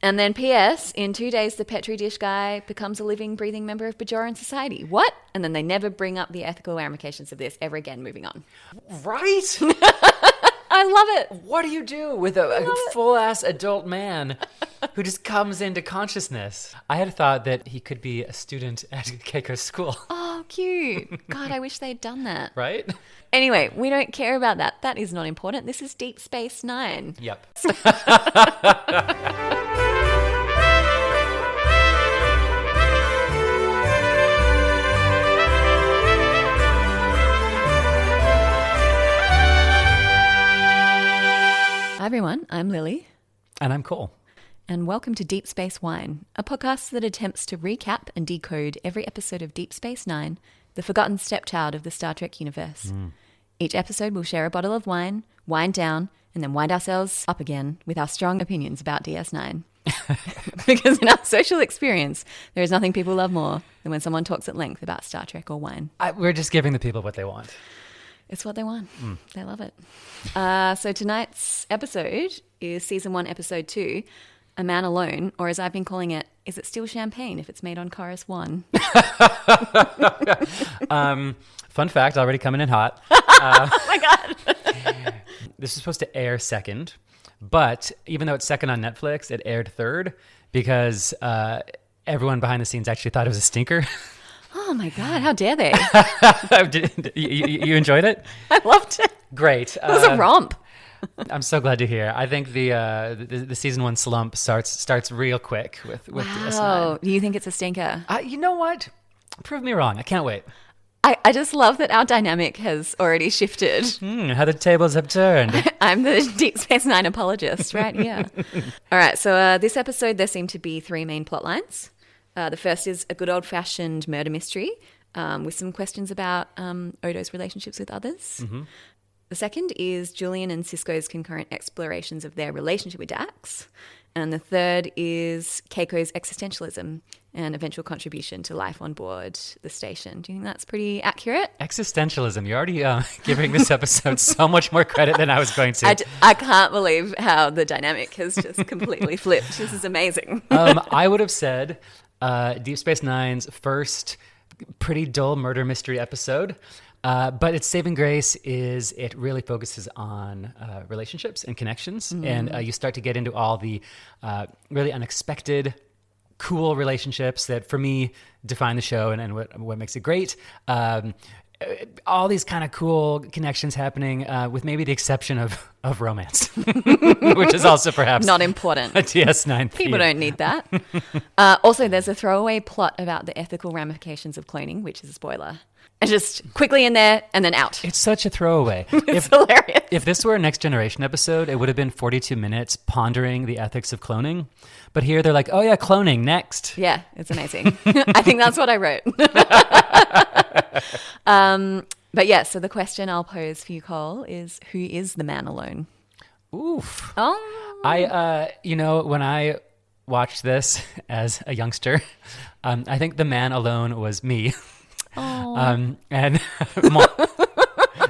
And then P.S. in 2 days, the Petri dish guy becomes a living, breathing member of Bajoran society. What? And then they never bring up the ethical ramifications of this ever again, moving on. Right? I love it. What do you do with a full-ass adult man who just comes into consciousness? I had thought that he could be a student at Keiko's school. Oh, cute. God, I wish they'd done that. Right? Anyway, we don't care about that. That is not important. This is Deep Space Nine. Yep. Hi everyone, I'm Lily. And I'm Cole. And welcome to Deep Space Wine, a podcast that attempts to recap and decode every episode of Deep Space Nine, the forgotten stepchild of the Star Trek universe. Each episode we'll share a bottle of wine, wind down, and then wind ourselves up again with our strong opinions about DS9. Because in our social experience, there is nothing people love more than when someone talks at length about Star Trek or wine. We're just giving the people what they want. It's what they want. They love it. So tonight's episode is Season 1, Episode 2, A Man Alone, or as I've been calling it, Is It Still Champagne if it's made on Koris I? Fun fact, already coming in hot. Oh my God. This is supposed to air second, but even though it's second on Netflix, it aired third because everyone behind the scenes actually thought it was a stinker. Oh my God, how dare they? You enjoyed it? I loved it. Great. It was a romp. I'm so glad to hear. I think the season 1 slump starts real quick with DS9. Oh, do you think it's a stinker? You know what? Prove me wrong. I can't wait. I just love that our dynamic has already shifted. How the tables have turned. I'm the Deep Space Nine apologist right here. All right, so this episode, there seem to be 3 main plot lines. The first is a good old-fashioned murder mystery with some questions about Odo's relationships with others. Mm-hmm. The second is Julian and Sisko's concurrent explorations of their relationship with Dax. And the third is Keiko's existentialism and eventual contribution to life on board the station. Do you think that's pretty accurate? Existentialism. You're already giving this episode so much more credit than I was going to. I can't believe how the dynamic has just completely flipped. This is amazing. I would have said Deep Space Nine's first pretty dull murder mystery episode. But its saving grace is it really focuses on relationships and connections. And you start to get into all the really unexpected, cool relationships that, for me, define the show and what makes it great. All these kind of cool connections happening with maybe the exception of romance, which is also perhaps not important. A DS9 People don't need that. Also, there's a throwaway plot about the ethical ramifications of cloning, which is a spoiler. And just quickly in there and then out. It's such a throwaway. It's hilarious. If this were a Next Generation episode, it would have been 42 minutes pondering the ethics of cloning. But here they're like, oh yeah, cloning, next. Yeah, it's amazing. I think that's what I wrote. But yeah, so the question I'll pose for you, Cole, is who is the man alone? Oof. Oh. When I watched this as a youngster, I think the man alone was me. Oh. And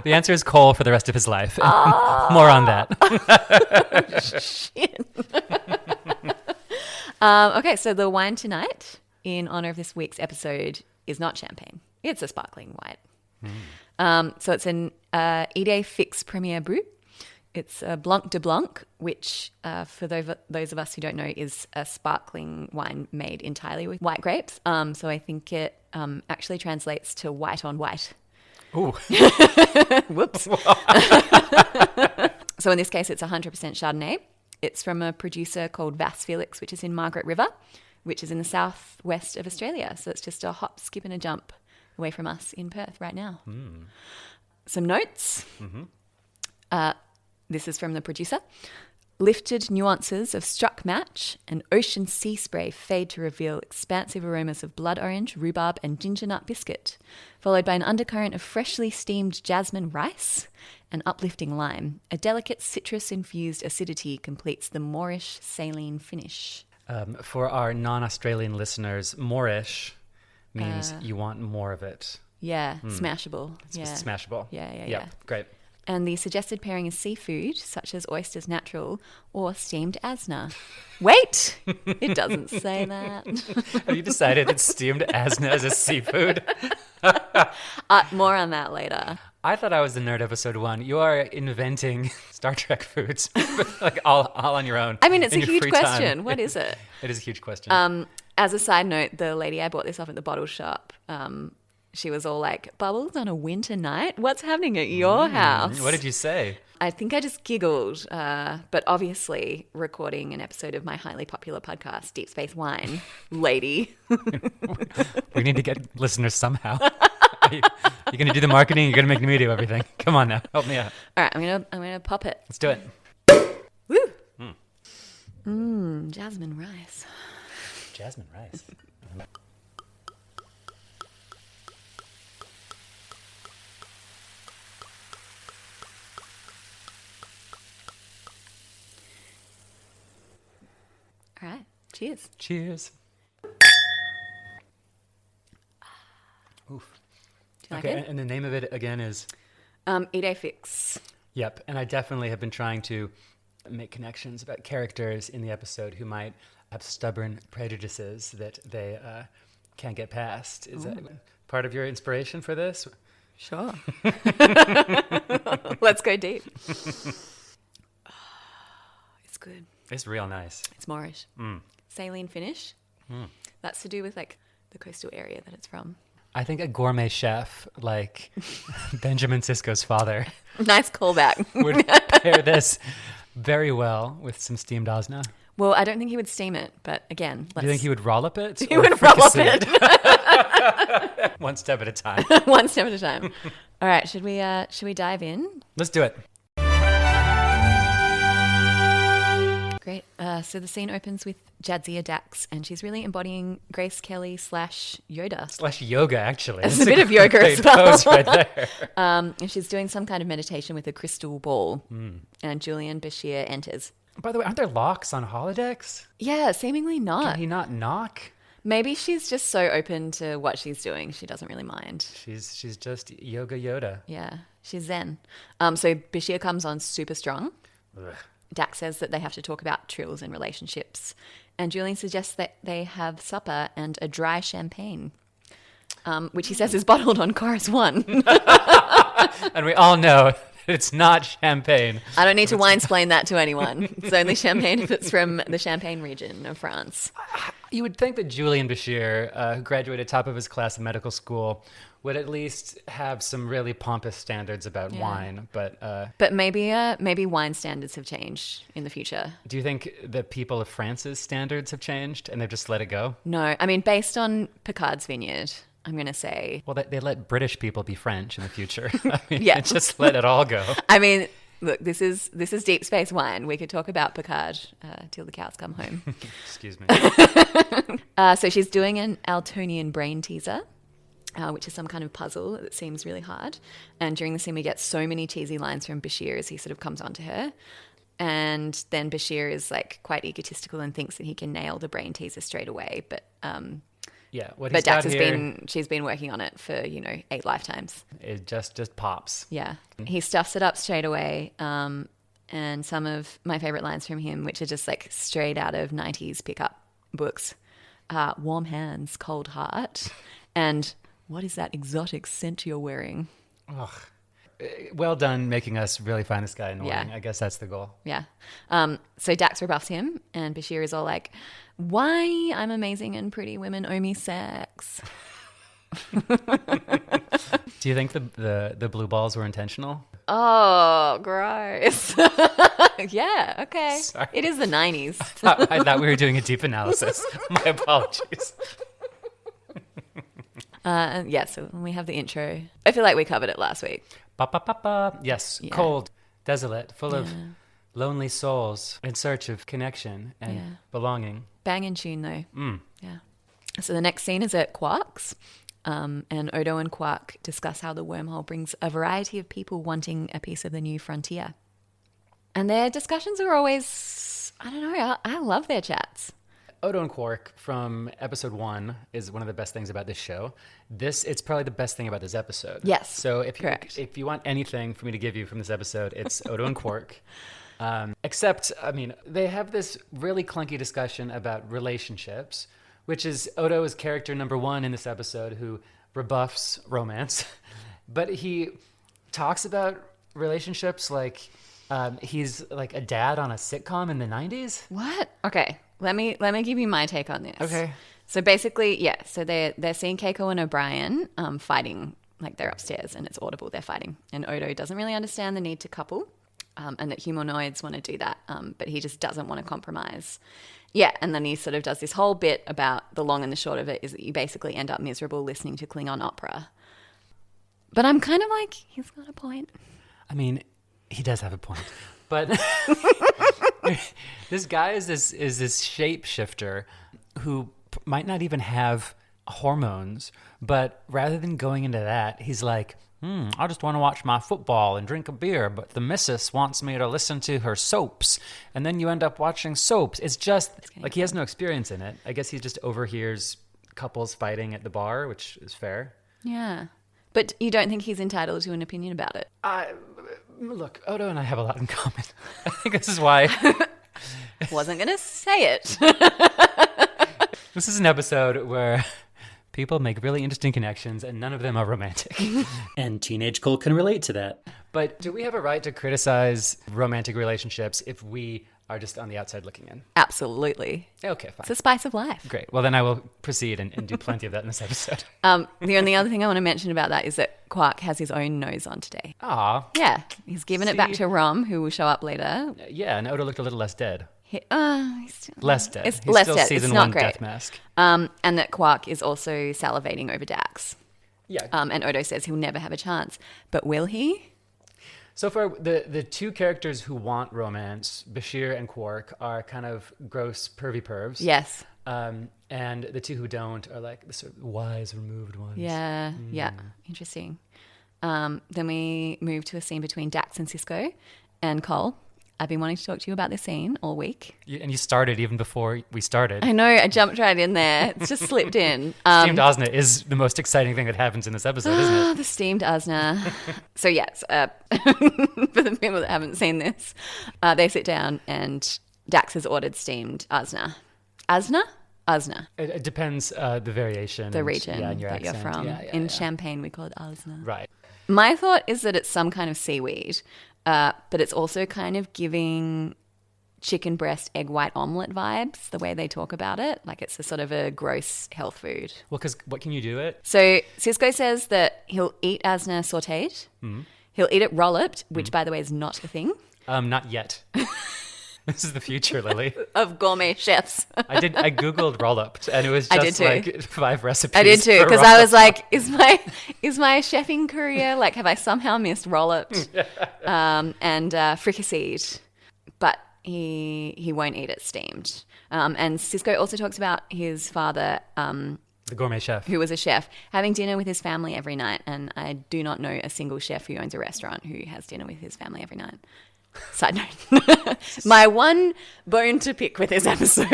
the answer is Cole for the rest of his life. More on that. Shit. Okay, so the wine tonight, in honor of this week's episode, is not champagne. It's a sparkling white. So it's an Idée Fixe Premier Brut. It's a Blanc de Blanc, which for those of us who don't know is a sparkling wine made entirely with white grapes. So I think it actually translates to white on white. Ooh. Whoops. So in this case, it's 100% Chardonnay. It's from a producer called Vas Felix, which is in Margaret River, which is in the southwest of Australia. So it's just a hop, skip and a jump away from us in Perth right now. Some notes. This is from the producer. Lifted nuances of struck match and ocean sea spray fade to reveal expansive aromas of blood orange, rhubarb and ginger nut biscuit, followed by an undercurrent of freshly steamed jasmine rice and uplifting lime. A delicate citrus-infused acidity completes the Moorish saline finish. For our non-Australian listeners, Moorish means you want more of it. Yeah, smashable. Yeah. Smashable. Yeah. Great. And the suggested pairing is seafood, such as oysters natural or steamed asna. Wait! It doesn't say that. Have you decided that steamed asna is a seafood? More on that later. I thought I was the nerd episode 1. You are inventing Star Trek foods, like all on your own. I mean, it's a in your huge free question. time. What is it? It is a huge question. As a side note, the lady I bought this off at the bottle shop, she was all like, "Bubbles on a winter night? What's happening at your house?" What did you say? I think I just giggled. But obviously, recording an episode of my highly popular podcast, Deep Space Wine, lady. We need to get listeners somehow. You're going to do the marketing. You're going to make me do everything. Come on now, help me out. All right, I'm gonna pop it. Let's do it. Woo! Jasmine rice. Jasmine rice. All right, cheers. Cheers. Oof. Do you like Okay, it? and the name of it again is? Ide Fix. Yep, and I definitely have been trying to make connections about characters in the episode who might have stubborn prejudices that they can't get past. Is that part of your inspiration for this? Sure. Let's go deep. It's good. It's real nice. It's Moorish. Saline finish. That's to do with like the coastal area that it's from. I think a gourmet chef like Benjamin Sisko's father Nice callback. would pair this very well with some steamed asna. Well, I don't think he would steam it, but again, Do you think he would rollop it? He or would roll-up fricassee it. One step at a time. One step at a time. All right, should we dive in? Let's do it. Great. So the scene opens with Jadzia Dax, and she's really embodying Grace Kelly / Yoda. Slash yoga, actually. It's That's a bit of yoga great as well. pose right there. And she's doing some kind of meditation with a crystal ball. And Julian Bashir enters. By the way, aren't there locks on holodecks? Yeah, seemingly not. Can he not knock? Maybe she's just so open to what she's doing, she doesn't really mind. She's just yoga Yoda. Yeah, she's zen. So Bashir comes on super strong. Ugh. Dax says that they have to talk about trills and relationships. And Julian suggests that they have supper and a dry champagne, which he says is bottled on Koris I. And we all know it's not champagne. I don't need to wine-splain that to anyone. It's only champagne if it's from the Champagne region of France. You would think that Julian Bashir, who graduated top of his class in medical school, would at least have some really pompous standards about wine. But maybe wine standards have changed in the future. Do you think the people of France's standards have changed and they've just let it go? No, I mean, based on Picard's Vineyard, I'm going to say... Well, they let British people be French in the future. I mean, Yeah. just let it all go. I mean, look, this is Deep Space Wine. We could talk about Picard till the cows come home. Excuse me. So she's doing an Altonian brain teaser, which is some kind of puzzle that seems really hard. And during the scene, we get so many cheesy lines from Bashir as he sort of comes onto her. And then Bashir is like quite egotistical and thinks that he can nail the brain teaser straight away. But Yeah, what but he's Dax got here, she's been working on it for 8 lifetimes. it just pops. Yeah, he stuffs it up straight away. And some of my favorite lines from him, which are just like straight out of 90s pickup books, warm hands, cold heart, and what is that exotic scent you're wearing? Ugh. Well done making us really find this guy annoying. Yeah. I guess that's the goal. Yeah. So Dax rebuffs him, and Bashir is all like, "Why? I'm amazing and pretty women owe me sex." Do you think the blue balls were intentional? Oh, gross. Yeah, okay. Sorry. It is the 90s. I thought we were doing a deep analysis. My apologies. Yeah, so we have the intro. I feel like we covered it last week. Ba, ba, ba, ba. Yes, Yeah. cold, desolate, full of Yeah. lonely souls in search of connection and Yeah. belonging. Banging tune, though. Mm. Yeah. So the next scene is at Quark's, and Odo and Quark discuss how the wormhole brings a variety of people wanting a piece of the new frontier. And their discussions are always, I don't know, I love their chats. Odo and Quark from episode 1 is one of the best things about this show. It's probably the best thing about this episode. Yes, So correct. if you want anything for me to give you from this episode, it's Odo and Quark. Except, I mean, they have this really clunky discussion about relationships, which is Odo is character number 1 in this episode who rebuffs romance. But he talks about relationships like he's like a dad on a sitcom in the 90s. What? Okay, let me give you my take on this. Okay. So basically, yeah. So they're seeing Keiko and O'Brien fighting, like they're upstairs and it's audible. They're fighting, and Odo doesn't really understand the need to couple, and that humanoids want to do that, but he just doesn't want to compromise. Yeah, and then he sort of does this whole bit about the long and the short of it is that you basically end up miserable listening to Klingon opera. But I'm kind of like, he's got a point. I mean, he does have a point, but this guy is this shapeshifter who might not even have hormones, but rather than going into that, he's like, I just want to watch my football and drink a beer, but the missus wants me to listen to her soaps, and then you end up watching soaps. It's just like he has no experience in it. I guess he just overhears couples fighting at the bar, which is fair. Yeah. But you don't think he's entitled to an opinion about it? Look, Odo and I have a lot in common. I think this is why. Wasn't going to say it. This is an episode where people make really interesting connections and none of them are romantic. And teenage Cole can relate to that. But do we have a right to criticize romantic relationships if we are just on the outside looking in? Absolutely. Okay, fine. It's a spice of life. Great. Well, then I will proceed and do plenty of that in this episode. The only other thing I want to mention about that is that Quark has his own nose on today. Aw. Yeah. He's given it back See? to Rom, who will show up later. Yeah, and Odo looked a little less dead. He's still, Less dead. It's He's less still dead. season It's not 1 great. death mask. And that Quark is also salivating over Dax. Yeah. And Odo says he'll never have a chance. But will he? So far, the two characters who want romance, Bashir and Quark, are kind of gross, pervy pervs. Yes. And the two who don't are like the sort of wise, removed ones. Yeah. Yeah. Interesting. Then we move to a scene between Dax and Cisco and Cole. I've been wanting to talk to you about this scene all week. And you started even before we started. I know, I jumped right in there. It's just slipped in. Steamed Osna is the most exciting thing that happens in this episode, isn't it? The steamed Asna. So yes, for the people that haven't seen this, they sit down and Dax has ordered steamed Asna. Asna? Asna. It depends the variation. The region and your that you're accent. from. Yeah, In Champagne, we call it Asna. Right. My thought is that it's some kind of seaweed, but it's also kind of giving chicken breast egg white omelette vibes, the way they talk about it. Like it's a sort of a gross health food. Well, because what can you do it? So Cisco says that he'll eat Asna sauteed. Mm. He'll eat it rolloped, which by the way is not a thing. Not yet. This is the future, Lily. Of gourmet chefs. I Googled roll-up, and it was I just did too. like 5 recipes. I did too, for because I was roll-up. like, is my chefing career, like, have I somehow missed rolloped and fricasseed? But he won't eat it steamed. And Cisco also talks about his father, the gourmet chef. who was a chef, having dinner with his family every night. And I do not know a single chef who owns a restaurant who has dinner with his family every night. Side note. My one bone to pick with this episode.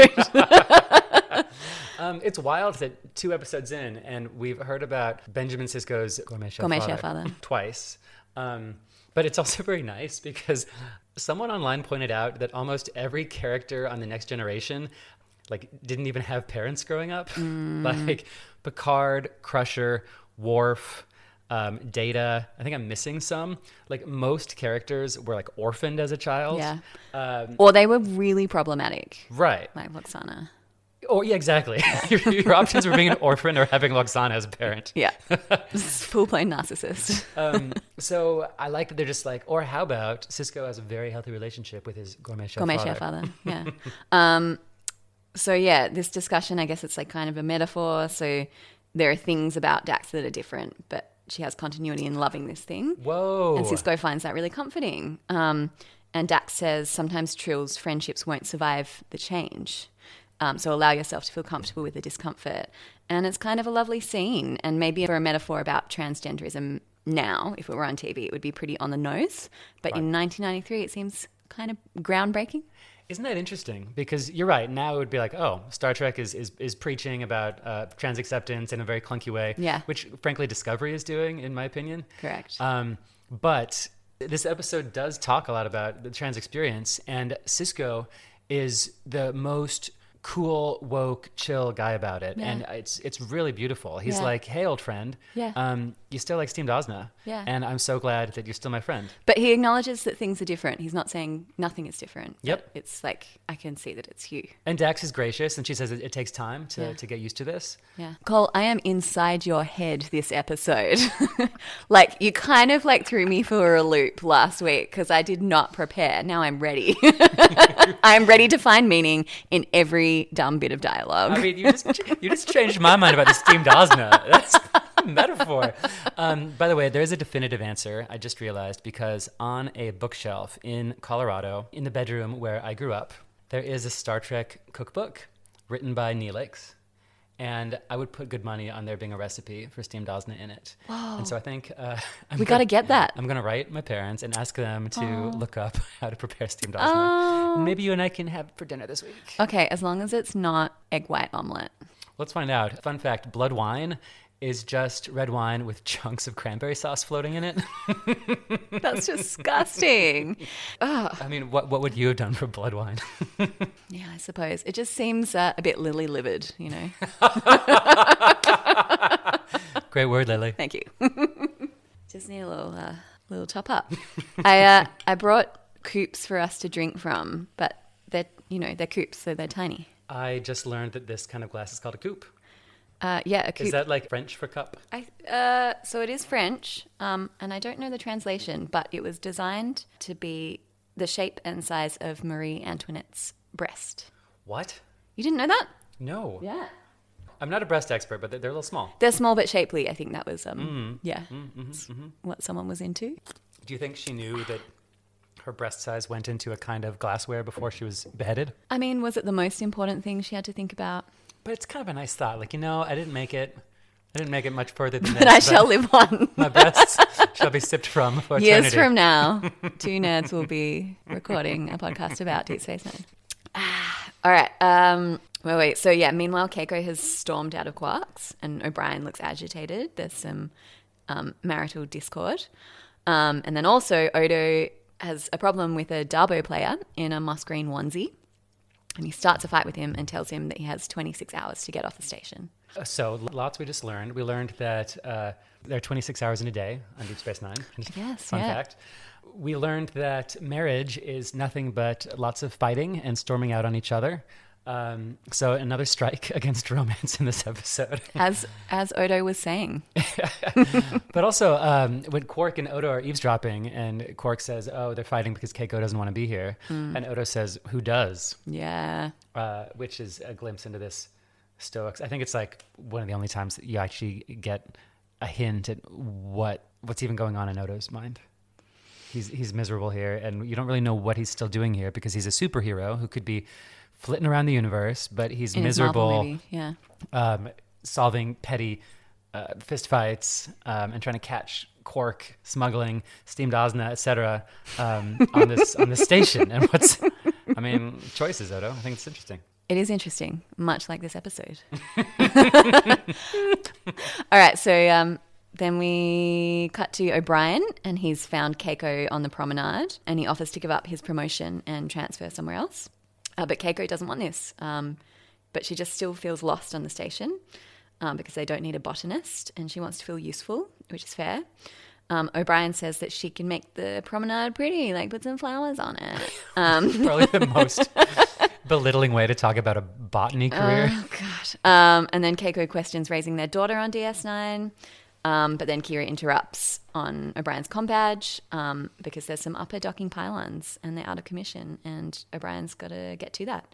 It's wild that 2 episodes in, and we've heard about Benjamin Sisko's gourmet chef father twice. But it's also very nice because someone online pointed out that almost every character on The Next Generation like didn't even have parents growing up. Like Picard, Crusher, Worf, Data. I think I'm missing some. Like most characters were like orphaned as a child. Yeah. Or they were really problematic. Right. Like Loxana. Oh, yeah, exactly. Your options were being an orphan or having Loxana as a parent. Yeah. Full-blown narcissist. So I like that they're just like, or how about Cisco has a very healthy relationship with his gourmet chef Gourmet father. chef father. Yeah. So yeah, this discussion, I guess it's like kind of a metaphor. So there are things about Dax that are different, but she has continuity in loving this thing. Whoa. And Cisco finds that really comforting. And Dax says sometimes Trill's friendships won't survive the change. So allow yourself to feel comfortable with the discomfort. And it's kind of a lovely scene. And maybe for a metaphor about transgenderism now, if it were on TV, it would be pretty on the nose. But in 1993, it seems kind of groundbreaking. Isn't that interesting? Because you're right. Now it would be like, oh, Star Trek is preaching about trans acceptance in a very clunky way. Yeah. Which, frankly, Discovery is doing, in my opinion. Correct. But this episode does talk a lot about the trans experience, and Sisko is the most cool, woke, chill guy about it. Yeah. And it's really beautiful. He's Yeah. like, hey, old friend. Yeah. You still like steamed Ozna. Yeah. And I'm so glad that you're still my friend. But he acknowledges that things are different. He's not saying nothing is different. Yep. It's like, I can see that it's you. And Dax is gracious, and she says it takes time Yeah. to get used to this. Yeah. Cole, I am inside your head this episode. Like, you kind of like threw me for a loop last week because I did not prepare. Now I'm ready. I'm ready to find meaning in every dumb bit of dialogue. I mean, you just changed my mind about the steamed Ozna. That's a metaphor. By the way, there is a definitive answer, I just realized, because on a bookshelf in Colorado, in the bedroom where I grew up, there is a Star Trek cookbook written by Neelix. And I would put good money on there being a recipe for steamed Ozna in it. Whoa. And so I think We got to get that. I'm going to write my parents and ask them to look up how to prepare steamed Ozna. And maybe you and I can have it for dinner this week. Okay, as long as it's not egg white omelet. Let's find out. Fun fact, blood wine is just red wine with chunks of cranberry sauce floating in it. That's disgusting. I mean, what would you have done for blood wine? Yeah, I suppose. It just seems a bit lily-livered, you know. Great word, Lily. Thank you. Just need a little top up. I brought coupes for us to drink from, but they're coupes, so they're tiny. I just learned that this kind of glass is called a coupe. Yeah, a coupe. Is that like French for cup? So it is French, and I don't know the translation, but it was designed to be the shape and size of Marie Antoinette's breast. What? You didn't know that? No. Yeah. I'm not a breast expert, but they're a little small. They're small but shapely. I think that was what someone was into. Do you think she knew that her breast size went into a kind of glassware before she was beheaded? I mean, was it the most important thing she had to think about? But it's kind of a nice thought. Like, I didn't make it much further than this. But I shall live on. My breasts shall be sipped from for eternity. Years from now, two nerds will be recording a podcast about Deep Space Nine. All right. Wait. So yeah, meanwhile, Keiko has stormed out of Quark's and O'Brien looks agitated. There's some marital discord. And then also Odo has a problem with a Darbo player in a moss green onesie. And he starts a fight with him and tells him that he has 26 hours to get off the station. So lots we just learned. We learned that there are 26 hours in a day on Deep Space Nine. Yes, Fun yeah. fact. We learned that marriage is nothing but lots of fighting and storming out on each other. So another strike against romance in this episode. As Odo was saying. But also, when Quark and Odo are eavesdropping and Quark says, oh, they're fighting because Keiko doesn't want to be here. And Odo says, who does? Yeah. Which is a glimpse into this Stoics. I think it's like one of the only times that you actually get a hint at what's even going on in Odo's mind. He's miserable here, and you don't really know what he's still doing here because he's a superhero who could be flitting around the universe, but he's In his miserable. Marvel movie, yeah. Solving petty fist fights and trying to catch Quark smuggling steamed Ozna, etc. On this station. And choices, Odo. I think it's interesting. It is interesting, much like this episode. All right, so then we cut to O'Brien, and he's found Keiko on the promenade, and he offers to give up his promotion and transfer somewhere else. But Keiko doesn't want this, but she just still feels lost on the station because they don't need a botanist, and she wants to feel useful, which is fair. O'Brien says that she can make the promenade pretty, like put some flowers on it. Probably the most belittling way to talk about a botany career. Oh, God. And then Keiko questions raising their daughter on DS9, but then Kira interrupts on O'Brien's comm badge because there's some upper docking pylons and they're out of commission, and O'Brien's got to get to that.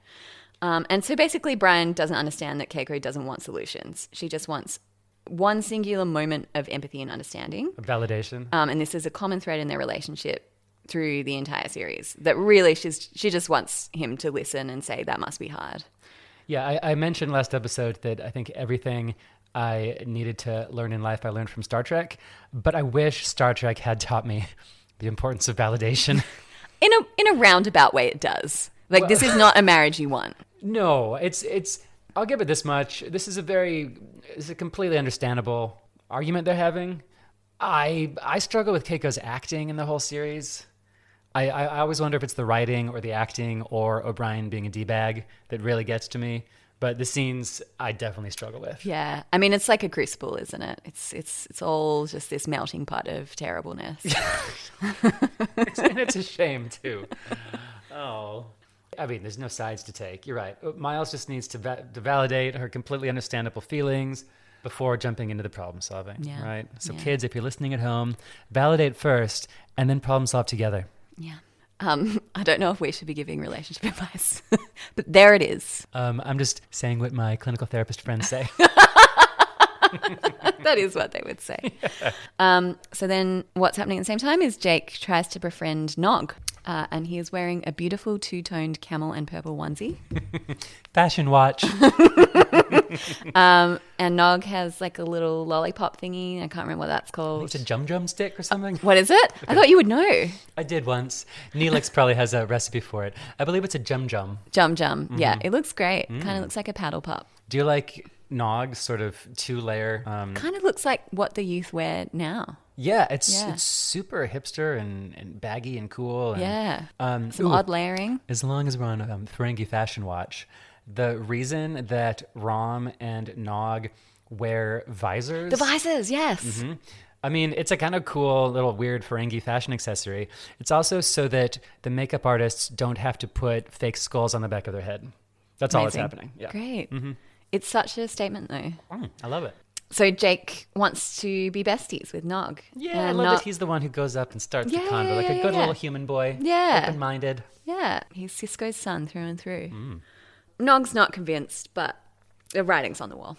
And so basically Brian doesn't understand that Keiko doesn't want solutions. She just wants one singular moment of empathy and understanding. Validation. And this is a common thread in their relationship through the entire series, that really she just wants him to listen and say that must be hard. Yeah, I mentioned last episode that I think everything I needed to learn in life I learned from Star Trek, but I wish Star Trek had taught me the importance of validation. In a roundabout way it does. Like, this is not a marriage you want. No, it's. I'll give it this much. This is a completely understandable argument they're having. I struggle with Keiko's acting in the whole series. I always wonder if it's the writing or the acting or O'Brien being a D-bag that really gets to me. But the scenes I definitely struggle with. Yeah. I mean, it's like a crucible, isn't it? It's all just this melting pot of terribleness. And it's a shame, too. Oh. I mean, there's no sides to take. You're right. Miles just needs to validate her completely understandable feelings before jumping into the problem solving, right? So kids, if you're listening at home, validate first and then problem solve together. Yeah. I don't know if we should be giving relationship advice, but there it is. I'm just saying what my clinical therapist friends say. That is what they would say. Yeah. So then what's happening at the same time is Jake tries to befriend Nog, and he is wearing a beautiful two-toned camel and purple onesie. Fashion watch. And Nog has like a little lollipop thingy. I can't remember what that's called. It's a jum-jum stick or something. What is it? Okay. I thought you would know. I did once. Neelix probably has a recipe for it. I believe it's a jum-jum. Jum-jum. Mm-hmm. Yeah, it looks great. Kind of looks like a paddle pop. Do you like Nog's sort of two-layer? Kind of looks like what the youth wear now. Yeah, it's super hipster and baggy and cool. And, some odd layering. As long as we're on Ferengi Fashion Watch, the reason that Rom and Nog wear visors... The visors, yes. Mm-hmm. I mean, it's a kind of cool little weird Ferengi fashion accessory. It's also so that the makeup artists don't have to put fake skulls on the back of their head. That's all that's happening. Yeah. Great. Mm-hmm. It's such a statement, though. I love it. So Jake wants to be besties with Nog. Yeah, I love that he's the one who goes up and starts the convo, like a good little human boy. Yeah. Open-minded. Yeah, he's Sisko's son through and through. Nog's not convinced, but the writing's on the wall.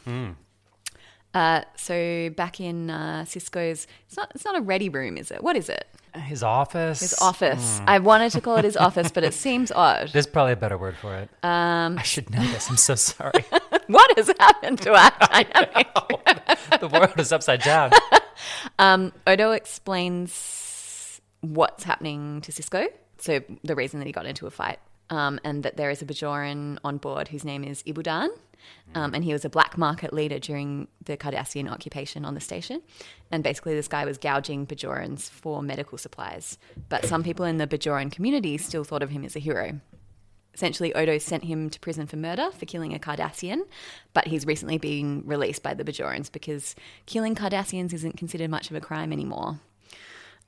So back in Sisko's, it's not a ready room, is it? What is it? His office. His office. I wanted to call it his office, but it seems odd. There's probably a better word for it. I should know this. I'm so sorry. What has happened to our dynamic? The world is upside down. Odo explains what's happening to Sisko. So the reason that he got into a fight. And that there is a Bajoran on board whose name is Ibudan. And he was a black market leader during the Cardassian occupation on the station. And basically this guy was gouging Bajorans for medical supplies. But some people in the Bajoran community still thought of him as a hero. Essentially, Odo sent him to prison for murder for killing a Cardassian, but he's recently been released by the Bajorans because killing Cardassians isn't considered much of a crime anymore.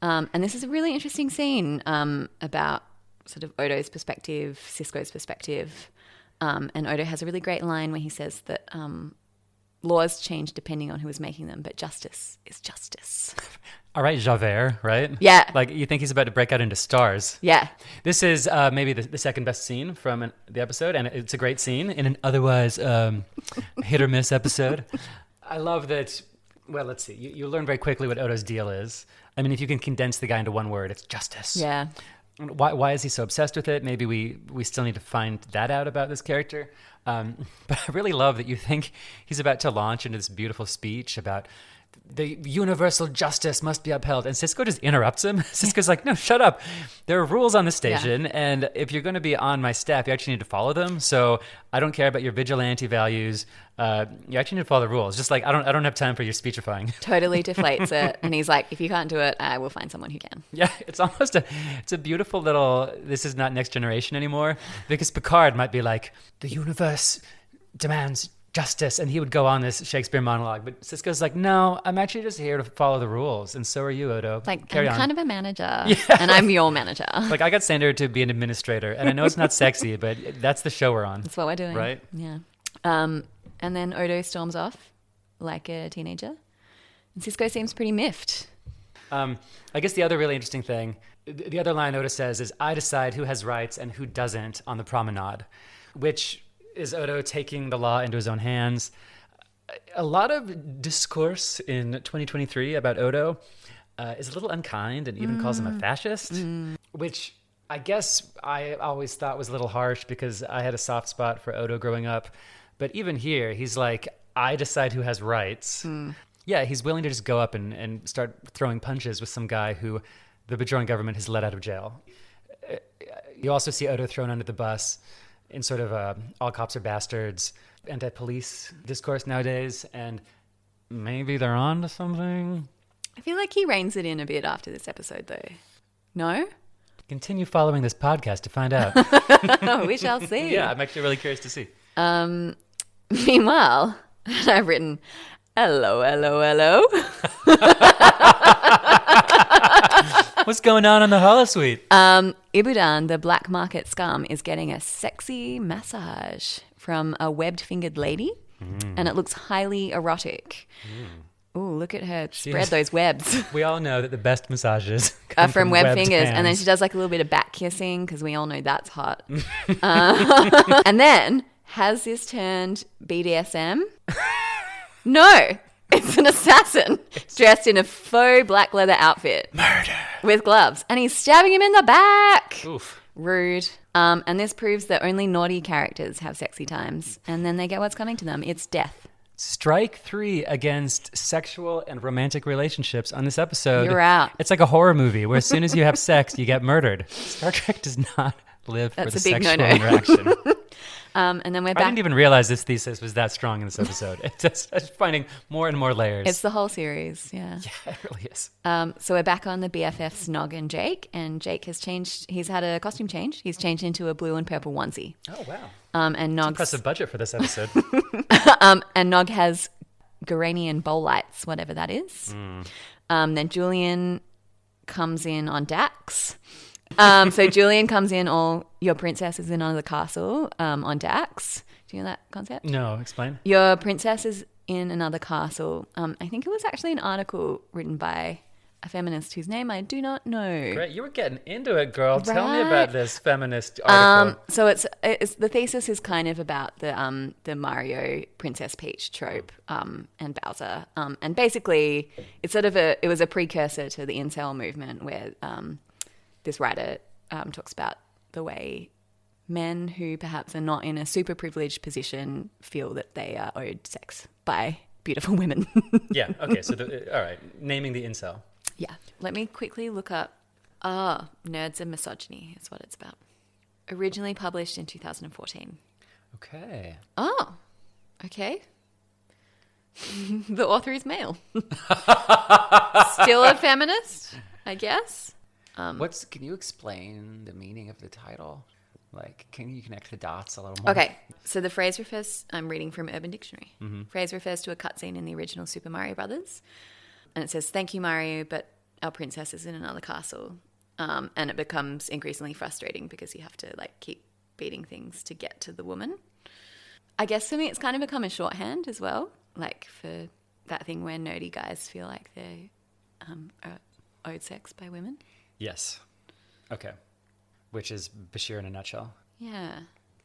And this is a really interesting scene about sort of Odo's perspective, Sisko's perspective. And Odo has a really great line where he says that laws change depending on who is making them, but justice is justice. All right, Javert, right? Yeah. Like, you think he's about to break out into stars. Yeah. This is maybe the second best scene from the episode, and it's a great scene in an otherwise hit or miss episode. I love that. Well, let's see. You learn very quickly what Odo's deal is. I mean, if you can condense the guy into one word, it's justice. Yeah. Why is he so obsessed with it? Maybe we still need to find that out about this character. But I really love that you think he's about to launch into this beautiful speech about the universal justice must be upheld. And Sisko just interrupts him. Sisko's like, no, shut up. There are rules on the station. And if you're going to be on my staff, you actually need to follow them. So I don't care about your vigilante values. You actually need to follow the rules. Just like, I don't have time for your speechifying. Totally deflates it. And he's like, if you can't do it, I will find someone who can. Yeah, it's a beautiful little, this is not Next Generation anymore. Because Picard might be like, the universe demands justice, and he would go on this Shakespeare monologue. But Sisko's like, no, I'm actually just here to follow the rules, and so are you, Odo. Like, Carry I'm on. kind of a manager, and I'm your manager. Like, I got sent here to be an administrator, and I know it's not sexy, but that's the show we're on. That's what we're doing. Right? Yeah. And then Odo storms off like a teenager, and Sisko seems pretty miffed. I guess the other really interesting thing, the other line Odo says is, I decide who has rights and who doesn't on the promenade, which is Odo taking the law into his own hands. A lot of discourse in 2023 about Odo is a little unkind and even calls him a fascist, which I guess I always thought was a little harsh because I had a soft spot for Odo growing up. But even here, he's like, I decide who has rights. Yeah, he's willing to just go up and start throwing punches with some guy who the Bajoran government has let out of jail. You also see Odo thrown under the bus in sort of all cops are bastards, anti-police discourse nowadays, and maybe they're on to something. I feel like he reins it in a bit after this episode, though. No? Continue following this podcast to find out. We shall see. Yeah, I'm actually really curious to see. Meanwhile, I've written, hello, hello, hello. What's going on in the holosuite? Ibudan, the black market scum, is getting a sexy massage from a webbed-fingered lady, and it looks highly erotic. Ooh, look at her spread those webs. We all know that the best massages Are from web fingers. hands. And then she does like a little bit of back kissing because we all know that's hot. And then, has this turned BDSM? No. It's an assassin dressed in a faux black leather outfit. Murder. With gloves. And he's stabbing him in the back. Oof. Rude. And this proves that only naughty characters have sexy times. And then they get what's coming to them. It's death. Strike 3 against sexual and romantic relationships on this episode. You're out. It's like a horror movie where as soon as you have sex, you get murdered. Star Trek does not live for the That's a big sexual no-no. interaction. And then we're I back. didn't even realize this thesis was that strong in this episode. It's just finding more and more layers. It's the whole series, yeah. Yeah, it really is. So we're back on the BFFs, Nog and Jake. And Jake has changed. He's had a costume change. He's changed into a blue and purple onesie. Oh, wow. And Nog's, Impressive budget for this episode. and Nog has Garanian bowl lights, whatever that is. Then Julian comes in on Dax. So Julian comes in, all your princess is in another castle on Dax. Do you know that concept? No, explain. Your princess is in another castle. I think it was actually an article written by a feminist whose name I do not know. Great, you were getting into it, girl. Tell me Right. about this feminist article. So it's the thesis is kind of about the Mario Princess Peach trope and Bowser, and basically it's sort of it was a precursor to the incel movement where this writer talks about the way men who perhaps are not in a super privileged position feel that they are owed sex by beautiful women. Yeah, okay, so, all right, naming the incel. Yeah. Let me quickly look up. Nerds and Misogyny is what it's about. Originally published in 2014. Okay. Oh, okay. The author is male. Still a feminist, I guess. Can you explain the meaning of the title? Like, can you connect the dots a little more? Okay, so the phrase refers, I'm reading from Urban Dictionary. Phrase refers to a cutscene in the original Super Mario Brothers. And it says, thank you, Mario, but our princess is in another castle. And it becomes increasingly frustrating because you have to like keep beating things to get to the woman. I guess for me, it's kind of become a shorthand as well. Like for that thing where nerdy guys feel like they are owed sex by women. Yes. Okay. Which is Bashir in a nutshell. Yeah.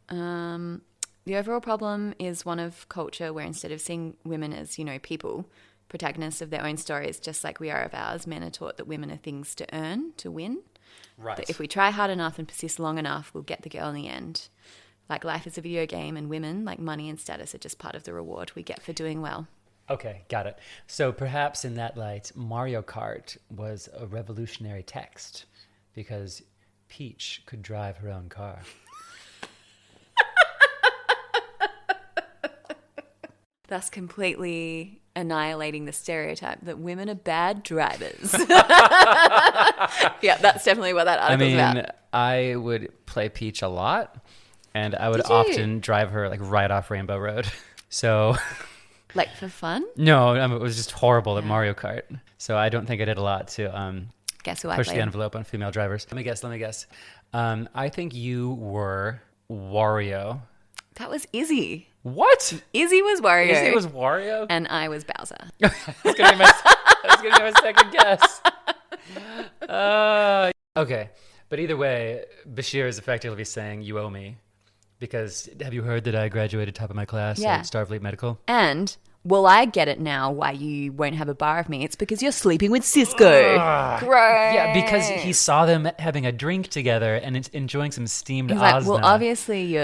The overall problem is one of culture where instead of seeing women as, people, protagonists of their own stories, just like we are of ours, men are taught that women are things to earn, to win. Right. That if we try hard enough and persist long enough, we'll get the girl in the end. Like life is a video game and women, like money and status, are just part of the reward we get for doing well. Okay, got it. So perhaps in that light, Mario Kart was a revolutionary text because Peach could drive her own car. Thus completely annihilating the stereotype that women are bad drivers. Yeah, that's definitely what that article's about. I would play Peach a lot, and I would Did you? often drive her like right off Rainbow Road. So Like for fun? no, it was just horrible at Mario Kart. So I don't think I did a lot to Guess who I push the played? envelope on female drivers. Let me guess. I think you were Wario. That was Izzy. What? Izzy was Wario. Izzy was Wario? And I was Bowser. That's gonna be my second guess. Okay, but either way, Bashir is effectively saying you owe me because have you heard that I graduated top of my class Yeah. at Starfleet Medical? And, well, I get it now why you won't have a bar of me. It's because you're sleeping with Cisco. Great. Yeah, because he saw them having a drink together and enjoying some steamed He's Ozna. like, well, obviously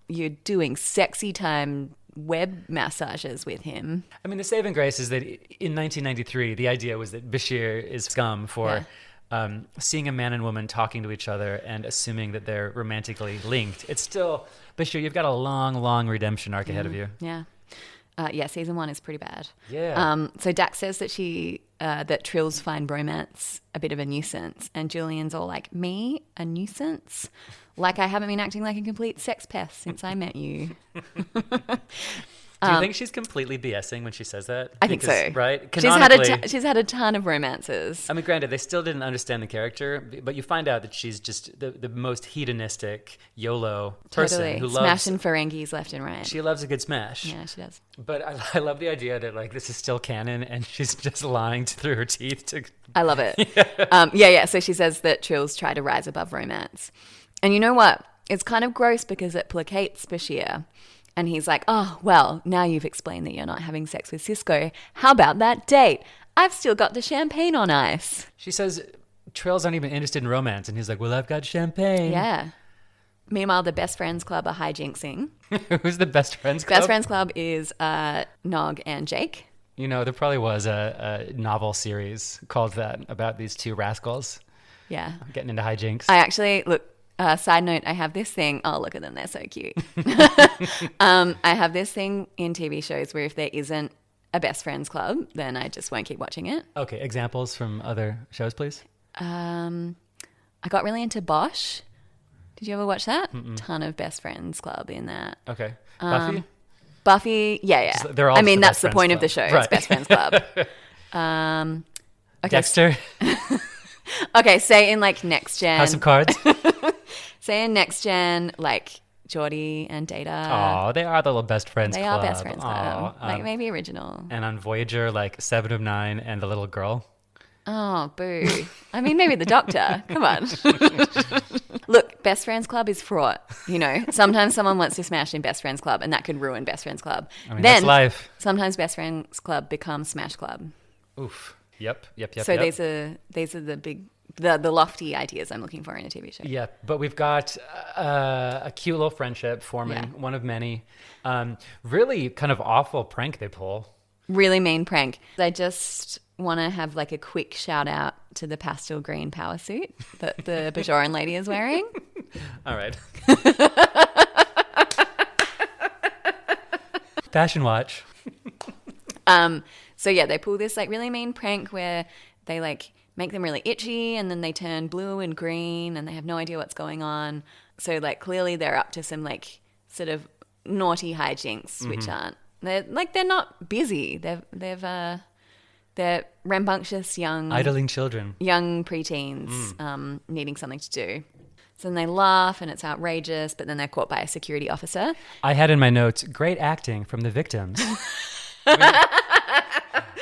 you're doing sexy time web massages with him. I mean, the saving grace is that in 1993, the idea was that Bashir is scum for seeing a man and woman talking to each other and assuming that they're romantically linked. It's still, but sure, you've got a long, long redemption arc ahead of you. Yeah. Season 1 is pretty bad. Yeah. So Dax says that Trills find romance a bit of a nuisance, and Julian's all like, "Me? A nuisance? Like I haven't been acting like a complete sex pest since I met you." Do you think she's completely BSing when she says that? I think so. Right? She's had a ton of romances. I mean, granted, they still didn't understand the character, but you find out that she's just the most hedonistic YOLO person who loves smashing Ferengis left and right. She loves a good smash. Yeah, she does. But I love the idea that like this is still canon and she's just lying through her teeth to. I love it. Yeah. So she says that Trills try to rise above romance, and you know what? It's kind of gross because it placates Bashir. And he's like, "Oh, well, now you've explained that you're not having sex with Cisco. How about that date? I've still got the champagne on ice." She says, Trails aren't even interested in romance. And he's like, "Well, I've got champagne." Yeah. Meanwhile, the Best Friends Club are hijinksing. Who's the Best Friends Club? Best Friends Club is Nog and Jake. You know, there probably was a novel series called that about these two rascals. Yeah. Getting into hijinks. I actually, look, side note, I have this thing. Oh, look at them. They're so cute. I have this thing in TV shows where if there isn't a Best Friends Club, then I just won't keep watching it. Okay. Examples from other shows, please. I got really into Bosch. Did you ever watch that? Ton of Best Friends Club in that. Okay. Buffy? Buffy, yeah. They're all I mean, the that's Best the Friends point Club. of the show. Right. It's Best Friends Club. Okay. Dexter? Okay, say in like Next Gen. House of Cards? Say in Next Gen, like Geordie and Data. Oh, they are the little Best Friends They Club. are Best Friends Club. Aw, Like maybe original. and on Voyager, like 7 of 9 and the little girl. Oh, boo. I mean, maybe the Doctor. Come on. Look, Best Friends Club is fraught. You know, sometimes someone wants to smash in Best Friends Club and that could ruin Best Friends Club. I mean, then, that's life. Sometimes Best Friends Club becomes Smash Club. Oof. Yep. So these are the big, the lofty ideas I'm looking for in a TV show. Yeah, but we've got a cute little friendship forming, one of many. Really kind of awful prank they pull. Really mean prank. I just want to have like a quick shout out to the pastel green power suit that the Bajoran lady is wearing. All right. Fashion watch. So yeah, they pull this like really mean prank where they like make them really itchy and then they turn blue and green and they have no idea what's going on. So like clearly they're up to some like sort of naughty hijinks, which aren't. They're not busy. They're rambunctious young Idling children. young preteens needing something to do. So then they laugh and it's outrageous, but then they're caught by a security officer. I had in my notes, great acting from the victims.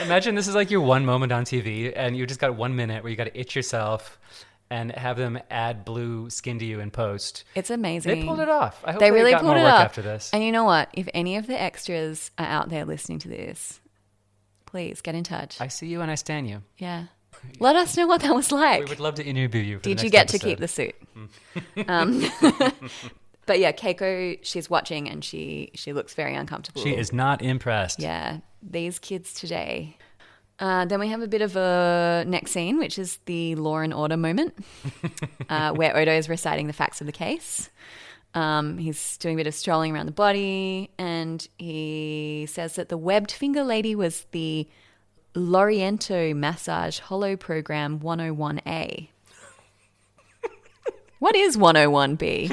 Imagine this is like your one moment on TV and you just got 1 minute where you got to itch yourself and have them add blue skin to you in post. It's amazing. They pulled it off. I hope They really got pulled more it work off. after this. And you know what? If any of the extras are out there listening to this, please get in touch. I see you and I stan you. Yeah. Let us know what that was like. We would love to interview you for Did the you next get to episode. keep the suit? But yeah, Keiko, she's watching and she looks very uncomfortable. She is not impressed. Yeah, these kids today. Then we have a bit of a next scene, which is the Law and Order moment, where Odo is reciting the facts of the case. He's doing a bit of strolling around the body, and he says that the webbed finger lady was the Loriento Massage Hollow Program 101A. What is 101B?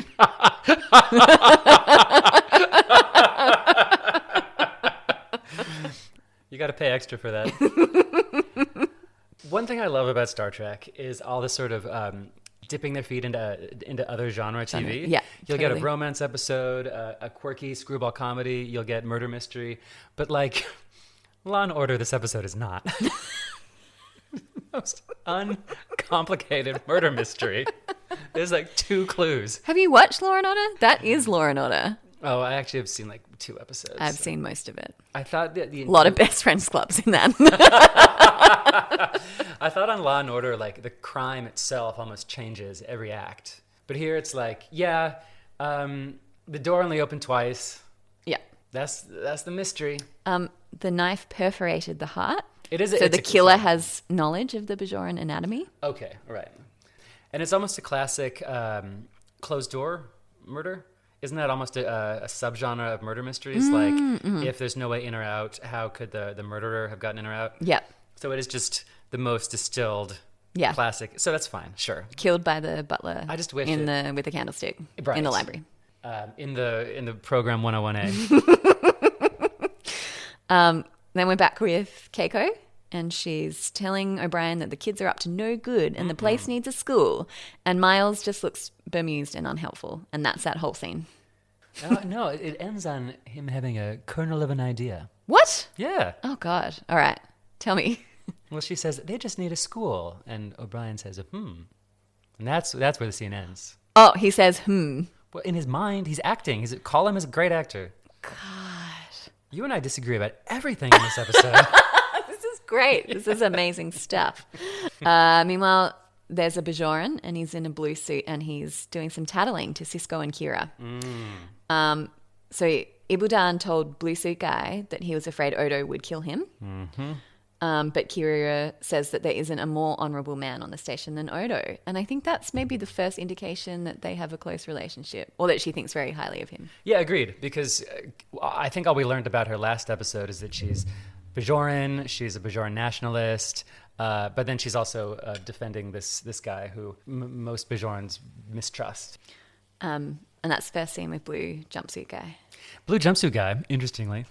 You got to pay extra for that. One thing I love about Star Trek is all this sort of dipping their feet into other genre TV. Yeah, You'll get a totally. romance episode, a quirky screwball comedy. You'll get murder mystery. But like Law and Order, this episode is not. Most uncomplicated murder mystery. There's like 2 clues. Have you watched Law and Order? That is Law and Order. Oh, I actually have seen like 2 episodes. I've seen most of it. I thought that A lot of Best Friends Clubs in that. I thought on Law and Order, like the crime itself almost changes every act. But here it's like, the door only opened twice. Yeah. That's the mystery. The knife perforated the heart. It is. So it's the killer has knowledge of the Bajoran anatomy? Okay, right. And it's almost a classic closed door murder. Isn't that almost a subgenre of murder mysteries? Like, if there's no way in or out, how could the murderer have gotten in or out? Yep. So it is just the most distilled classic. So that's fine, sure. Killed by the butler. I just wish with a candlestick in the library. In the program 101A. Then we're back with Keiko, and she's telling O'Brien that the kids are up to no good and the place needs a school. And Miles just looks bemused and unhelpful. And that's that whole scene. No, it ends on him having a kernel of an idea. What? Yeah. Oh, God. All right. Tell me. Well, she says, they just need a school. And O'Brien says, And that's where the scene ends. Oh, he says, Well, in his mind, he's acting. Call him as a great actor. God. You and I disagree about everything in this episode. This is great. This is amazing stuff. Meanwhile, there's a Bajoran, and he's in a blue suit, and he's doing some tattling to Cisco and Kira. So Ibudan told Blue Suit Guy that he was afraid Odo would kill him. But Kira says that there isn't a more honourable man on the station than Odo. And I think that's maybe the first indication that they have a close relationship, or that she thinks very highly of him. Yeah, agreed. Because I think all we learned about her last episode is that she's Bajoran, she's a Bajoran nationalist, but then she's also defending this guy who most Bajorans mistrust. And that's first scene with Blue Jumpsuit Guy. Blue Jumpsuit Guy, interestingly,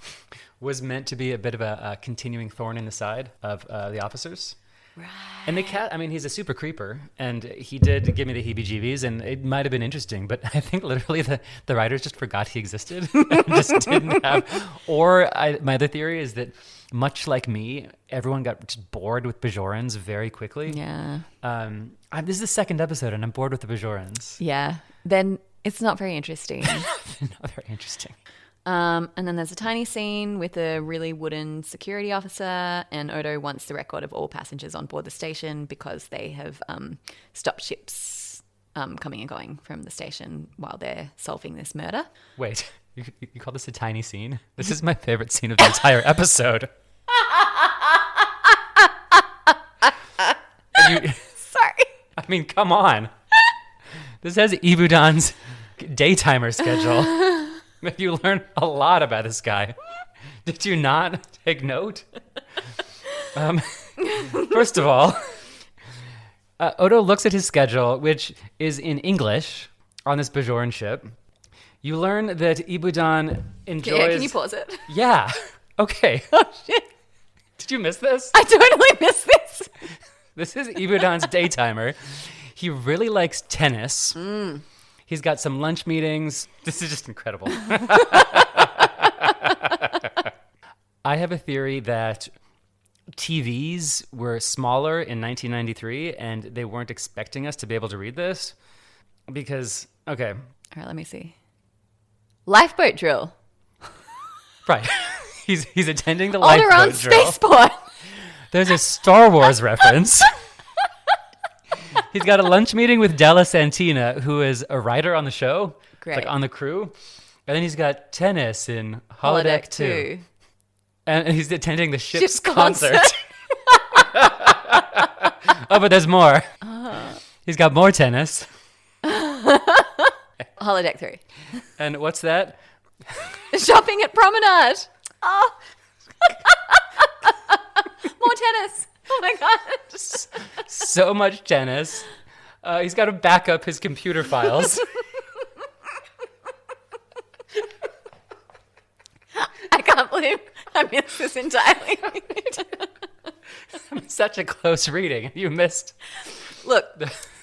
was meant to be a bit of a continuing thorn in the side of the officers. Right. And he's a super creeper, and he did give me the heebie-jeebies, and it might have been interesting, but I think literally the writers just forgot he existed and just didn't have. My other theory is that, much like me, everyone got just bored with Bajorans very quickly. Yeah. This is the second episode, and I'm bored with the Bajorans. Yeah. Then it's not very interesting. Not very interesting. And then there's a tiny scene with a really wooden security officer, and Odo wants the record of all passengers on board the station because they have stopped ships coming and going from the station while they're solving this murder. Wait, you call this a tiny scene? This is my favorite scene of the entire episode. Sorry. I mean, come on. This has Ibudan's daytimer schedule. You learn a lot about this guy. Did you not take note? First of all, Odo looks at his schedule, which is in English on this Bajoran ship. You learn that Ibudan enjoys... Yeah, can you pause it? Yeah. Okay. Oh, shit. Did you miss this? I totally missed this. This is Ibudan's daytimer. He really likes tennis. He's got some lunch meetings. This is just incredible. I have a theory that TVs were smaller in 1993 and they weren't expecting us to be able to read this because, okay. All right, let me see. Lifeboat drill. Right. He's attending the lifeboat Alderaan drill. Spaceport. There's a Star Wars reference. He's got a lunch meeting with Della Santina, who is a writer on the show. Great. Like on the crew. And then he's got tennis in Holodeck 2. And he's attending the ship's concert. Oh, but there's more. He's got more tennis. Holodeck 3. And what's that? Shopping at Promenade. Oh. More tennis. Oh my God. So much tennis. He's got to back up his computer files. I can't believe I missed this entirely. Such a close reading. You missed. Look,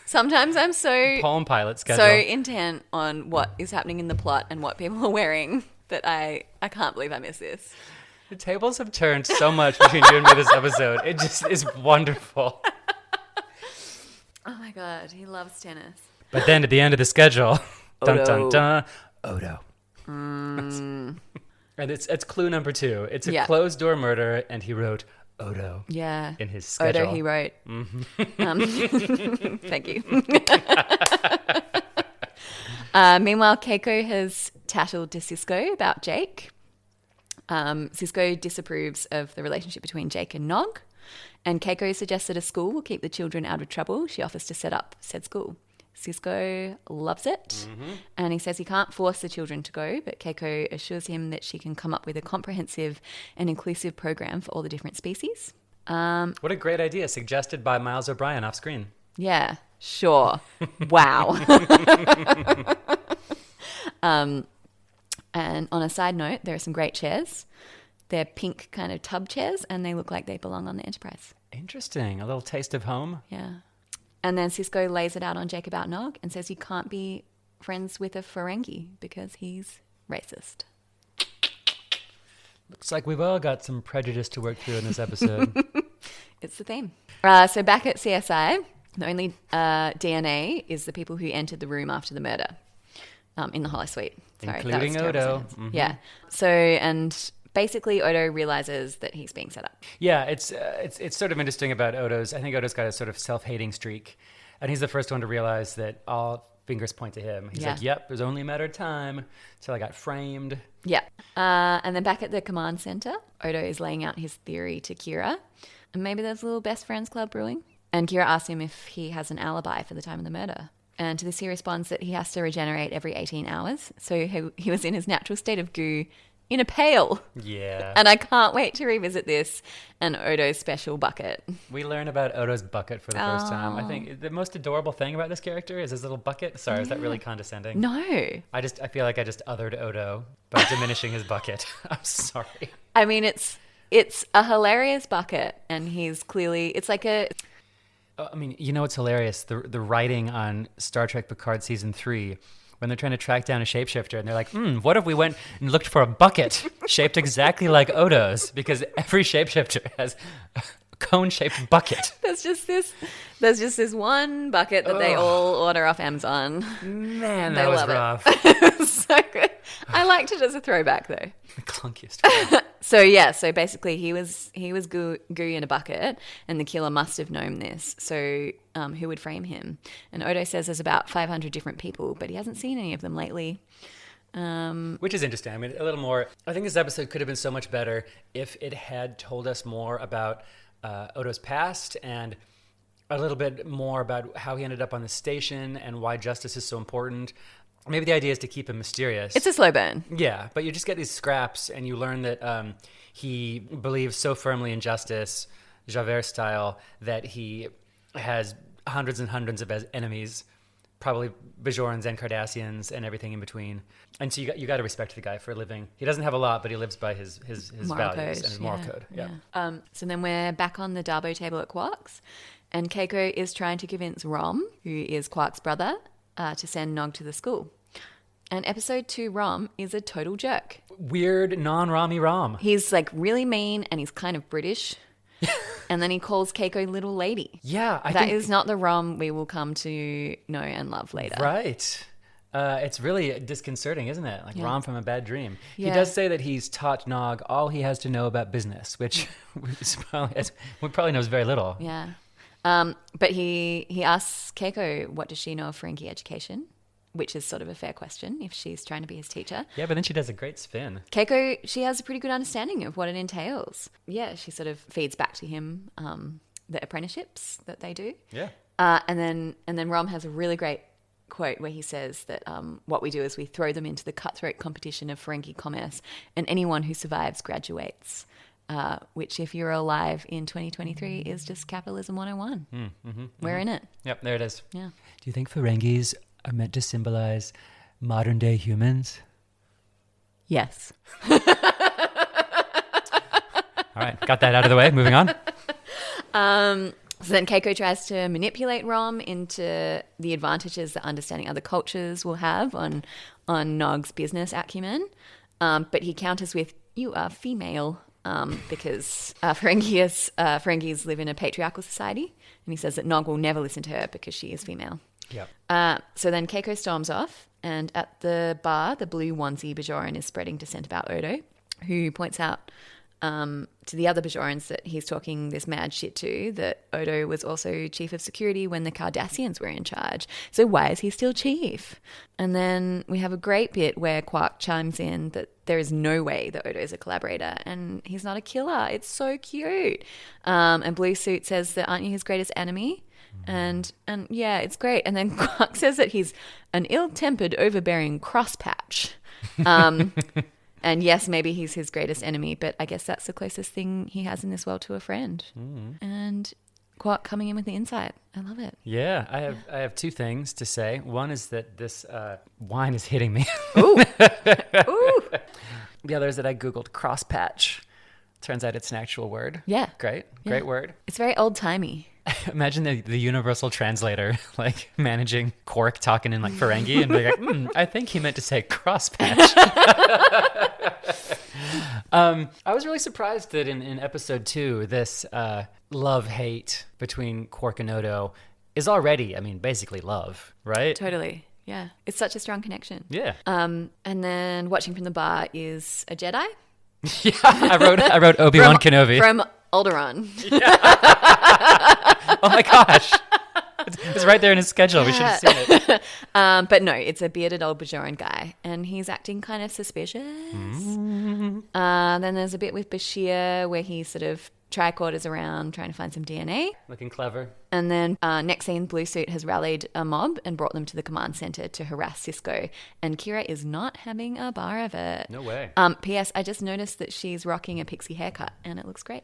sometimes I'm so Palm Pilot schedule. so intent on what is happening in the plot and what people are wearing that I can't believe I missed this. The tables have turned so much between you and me this episode. It just is wonderful. Oh my God, he loves tennis. But then at the end of the schedule, dun Odo. dun dun, Odo. And it's clue number 2. It's a closed door murder, and he wrote Odo. Yeah. In his schedule. Odo, he wrote. Thank you. Meanwhile, Keiko has tattled to Cisco about Jake. Cisco disapproves of the relationship between Jake and Nog, and Keiko suggests that a school will keep the children out of trouble. She offers to set up said school. Cisco loves it, and he says he can't force the children to go, but Keiko assures him that she can come up with a comprehensive and inclusive program for all the different species. What a great idea, suggested by Miles O'Brien off screen. Yeah, sure. Wow. And on a side note, there are some great chairs. They're pink kind of tub chairs, and they look like they belong on the Enterprise. Interesting. A little taste of home. Yeah. And then Cisco lays it out on Jake about Nog and says you can't be friends with a Ferengi because he's racist. Looks like we've all got some prejudice to work through in this episode. It's the theme. So back at CSI, the only DNA is the people who entered the room after the murder in the holosuite. Sorry, including Odo. Yeah. So, and basically Odo realizes that he's being set up. Yeah, it's sort of interesting about Odo's. I think Odo's got a sort of self-hating streak, and he's the first one to realize that all fingers point to him. He's like, "Yep, it was only a matter of time till I got framed." Yeah. And then back at the command center, Odo is laying out his theory to Kira, and maybe there's a little best friends club brewing. And Kira asks him if he has an alibi for the time of the murder. And to this he responds that he has to regenerate every 18 hours. So he was in his natural state of goo in a pail. Yeah. And I can't wait to revisit this and Odo's special bucket. We learn about Odo's bucket for the first time. I think the most adorable thing about this character is his little bucket. Sorry, is that really condescending? No. I feel like I just othered Odo by diminishing his bucket. I'm sorry. I mean, it's a hilarious bucket, and he's clearly, it's like a... I mean, you know what's hilarious? The writing on Star Trek Picard Season 3, when they're trying to track down a shapeshifter, and they're like, what if we went and looked for a bucket shaped exactly like Odo's? Because every shapeshifter has a cone-shaped bucket. There's just this one bucket that they all order off Amazon. Man, They that was love it. rough. So good. I liked it as a throwback, though. The clunkiest one. So basically he was goo in a bucket, and the killer must have known this. So who would frame him? And Odo says there's about 500 different people, but he hasn't seen any of them lately. Which is interesting. I mean, a little more. I think this episode could have been so much better if it had told us more about Odo's past and a little bit more about how he ended up on the station and why justice is so important. Maybe the idea is to keep him mysterious. It's a slow burn. Yeah, but you just get these scraps, and you learn that he believes so firmly in justice, Javert style, that he has hundreds and hundreds of enemies, probably Bajorans and Cardassians and everything in between. And so you got to respect the guy for living. He doesn't have a lot, but he lives by his Moral values code, and his moral code. Yeah. So then we're back on the Darbo table at Quark's, and Keiko is trying to convince Rom, who is Quark's brother, to send Nog to the school. And episode 2 Rom is a total jerk. Weird non-Rami Rom. He's like really mean, and he's kind of British. And then he calls Keiko little lady. Yeah. That is not the Rom we will come to know and love later. Right. It's really disconcerting, isn't it? Like Rom from a bad dream. Yeah. He does say that he's taught Nog all he has to know about business, which we probably knows very little. Yeah. But he asks Keiko, what does she know of Ferengi education? Which is sort of a fair question if she's trying to be his teacher. Yeah, but then she does a great spin. Keiko, she has a pretty good understanding of what it entails. Yeah, she sort of feeds back to him the apprenticeships that they do. Yeah. And then Rom has a really great quote where he says that what we do is we throw them into the cutthroat competition of Ferengi commerce, and anyone who survives graduates. Which, if you're alive in 2023, is just capitalism 101. We're in it. Yep, there it is. Yeah. Do you think Ferengis are meant to symbolize modern day humans? Yes. All right, got that out of the way. Moving on. So then Keiko tries to manipulate Rom into the advantages that understanding other cultures will have on Nog's business acumen. But he counters with, you are female, because Ferengis live in a patriarchal society. And he says that Nog will never listen to her because she is female. Yep. So then Keiko storms off, and at the bar, the blue onesie Bajoran is spreading dissent about Odo, who points out to the other Bajorans that he's talking this mad shit to, that Odo was also chief of security when the Cardassians were in charge. So why is he still chief? And then we have a great bit where Quark chimes in that there is no way that Odo is a collaborator and he's not a killer. It's so cute. And Blue Suit says that aren't you his greatest enemy? And yeah, it's great. And then Quark says that he's an ill-tempered, overbearing crosspatch. And yes, maybe he's his greatest enemy, but I guess that's the closest thing he has in this world to a friend. And Quark coming in with the insight. I love it. Yeah, I have two things to say. One is that this wine is hitting me. Ooh. Ooh. The other is that I Googled crosspatch. Turns out it's an actual word. Yeah. Great Yeah. word. It's very old-timey. Imagine the universal translator, like managing Quark talking in like Ferengi and being like, I think he meant to say crosspatch. I was really surprised that in episode 2, this love-hate between Quark and Odo is already, basically love, right? Totally. Yeah. It's such a strong connection. Yeah. And then watching from the bar is a Jedi. Yeah, I wrote Obi-Wan Kenobi. From Alderaan. Oh my gosh. It's right there in his schedule. We should have seen it. But no, it's a bearded old Bajoran guy, and he's acting kind of suspicious. Then there's a bit with Bashir where he sort of tricorders around trying to find some DNA. Looking clever. And then next scene, Blue Suit has rallied a mob and brought them to the command center to harass Cisco. And Kira is not having a bar of it. No way. P.S. I just noticed that she's rocking a pixie haircut, and it looks great.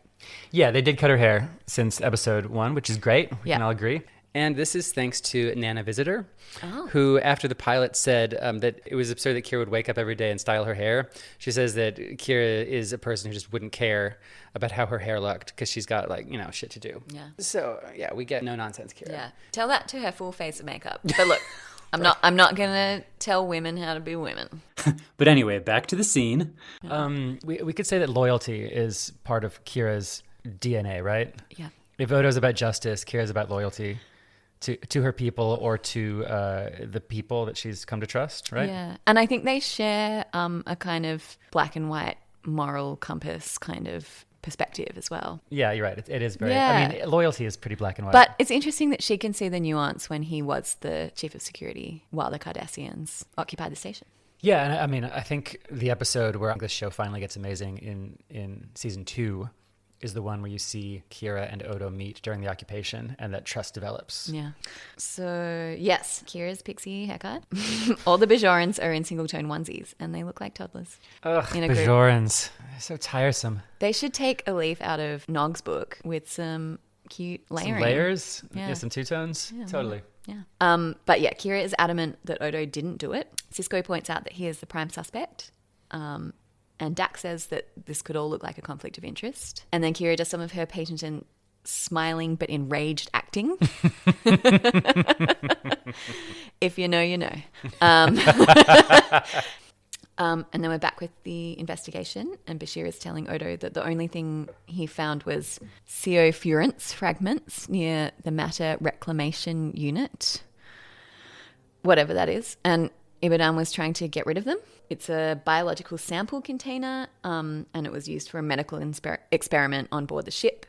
Yeah, they did cut her hair since episode 1, which is great. We can all agree. And this is thanks to Nana Visitor, who, after the pilot said that it was absurd that Kira would wake up every day and style her hair, she says that Kira is a person who just wouldn't care about how her hair looked because she's got, shit to do. Yeah. So, yeah, we get no nonsense Kira. Yeah. Tell that to her full face of makeup. But look, I'm not going to tell women how to be women. But anyway, back to the scene. We could say that loyalty is part of Kira's DNA, right? Yeah. If Odo's about justice, Kira's about loyalty. To her people or to the people that she's come to trust, right? Yeah. And I think they share a kind of black and white moral compass kind of perspective as well. Yeah, you're right. It is very... Yeah. Loyalty is pretty black and white. But it's interesting that she can see the nuance when he was the chief of security while the Cardassians occupied the station. Yeah, and I think the episode where this show finally gets amazing in season 2 is the one where you see Kira and Odo meet during the occupation and that trust develops. Yeah. So, yes, Kira's pixie haircut. All the Bajorans are in single-tone onesies and they look like toddlers. Ugh, in a group. Bajorans. They're so tiresome. They should take a leaf out of Nog's book with some cute layering. Some layers? Yeah. Some two-tones? Yeah, totally. Yeah. But yeah, Kira is adamant that Odo didn't do it. Cisco points out that he is the prime suspect. And Dax says that this could all look like a conflict of interest. And then Kira does some of her patent smiling but enraged acting. If you know, you know. And then we're back with the investigation, and Bashir is telling Odo that the only thing he found was Ceofurence fragments near the matter reclamation unit, whatever that is. And Ibadan was trying to get rid of them. It's a biological sample container, and it was used for a medical experiment on board the ship.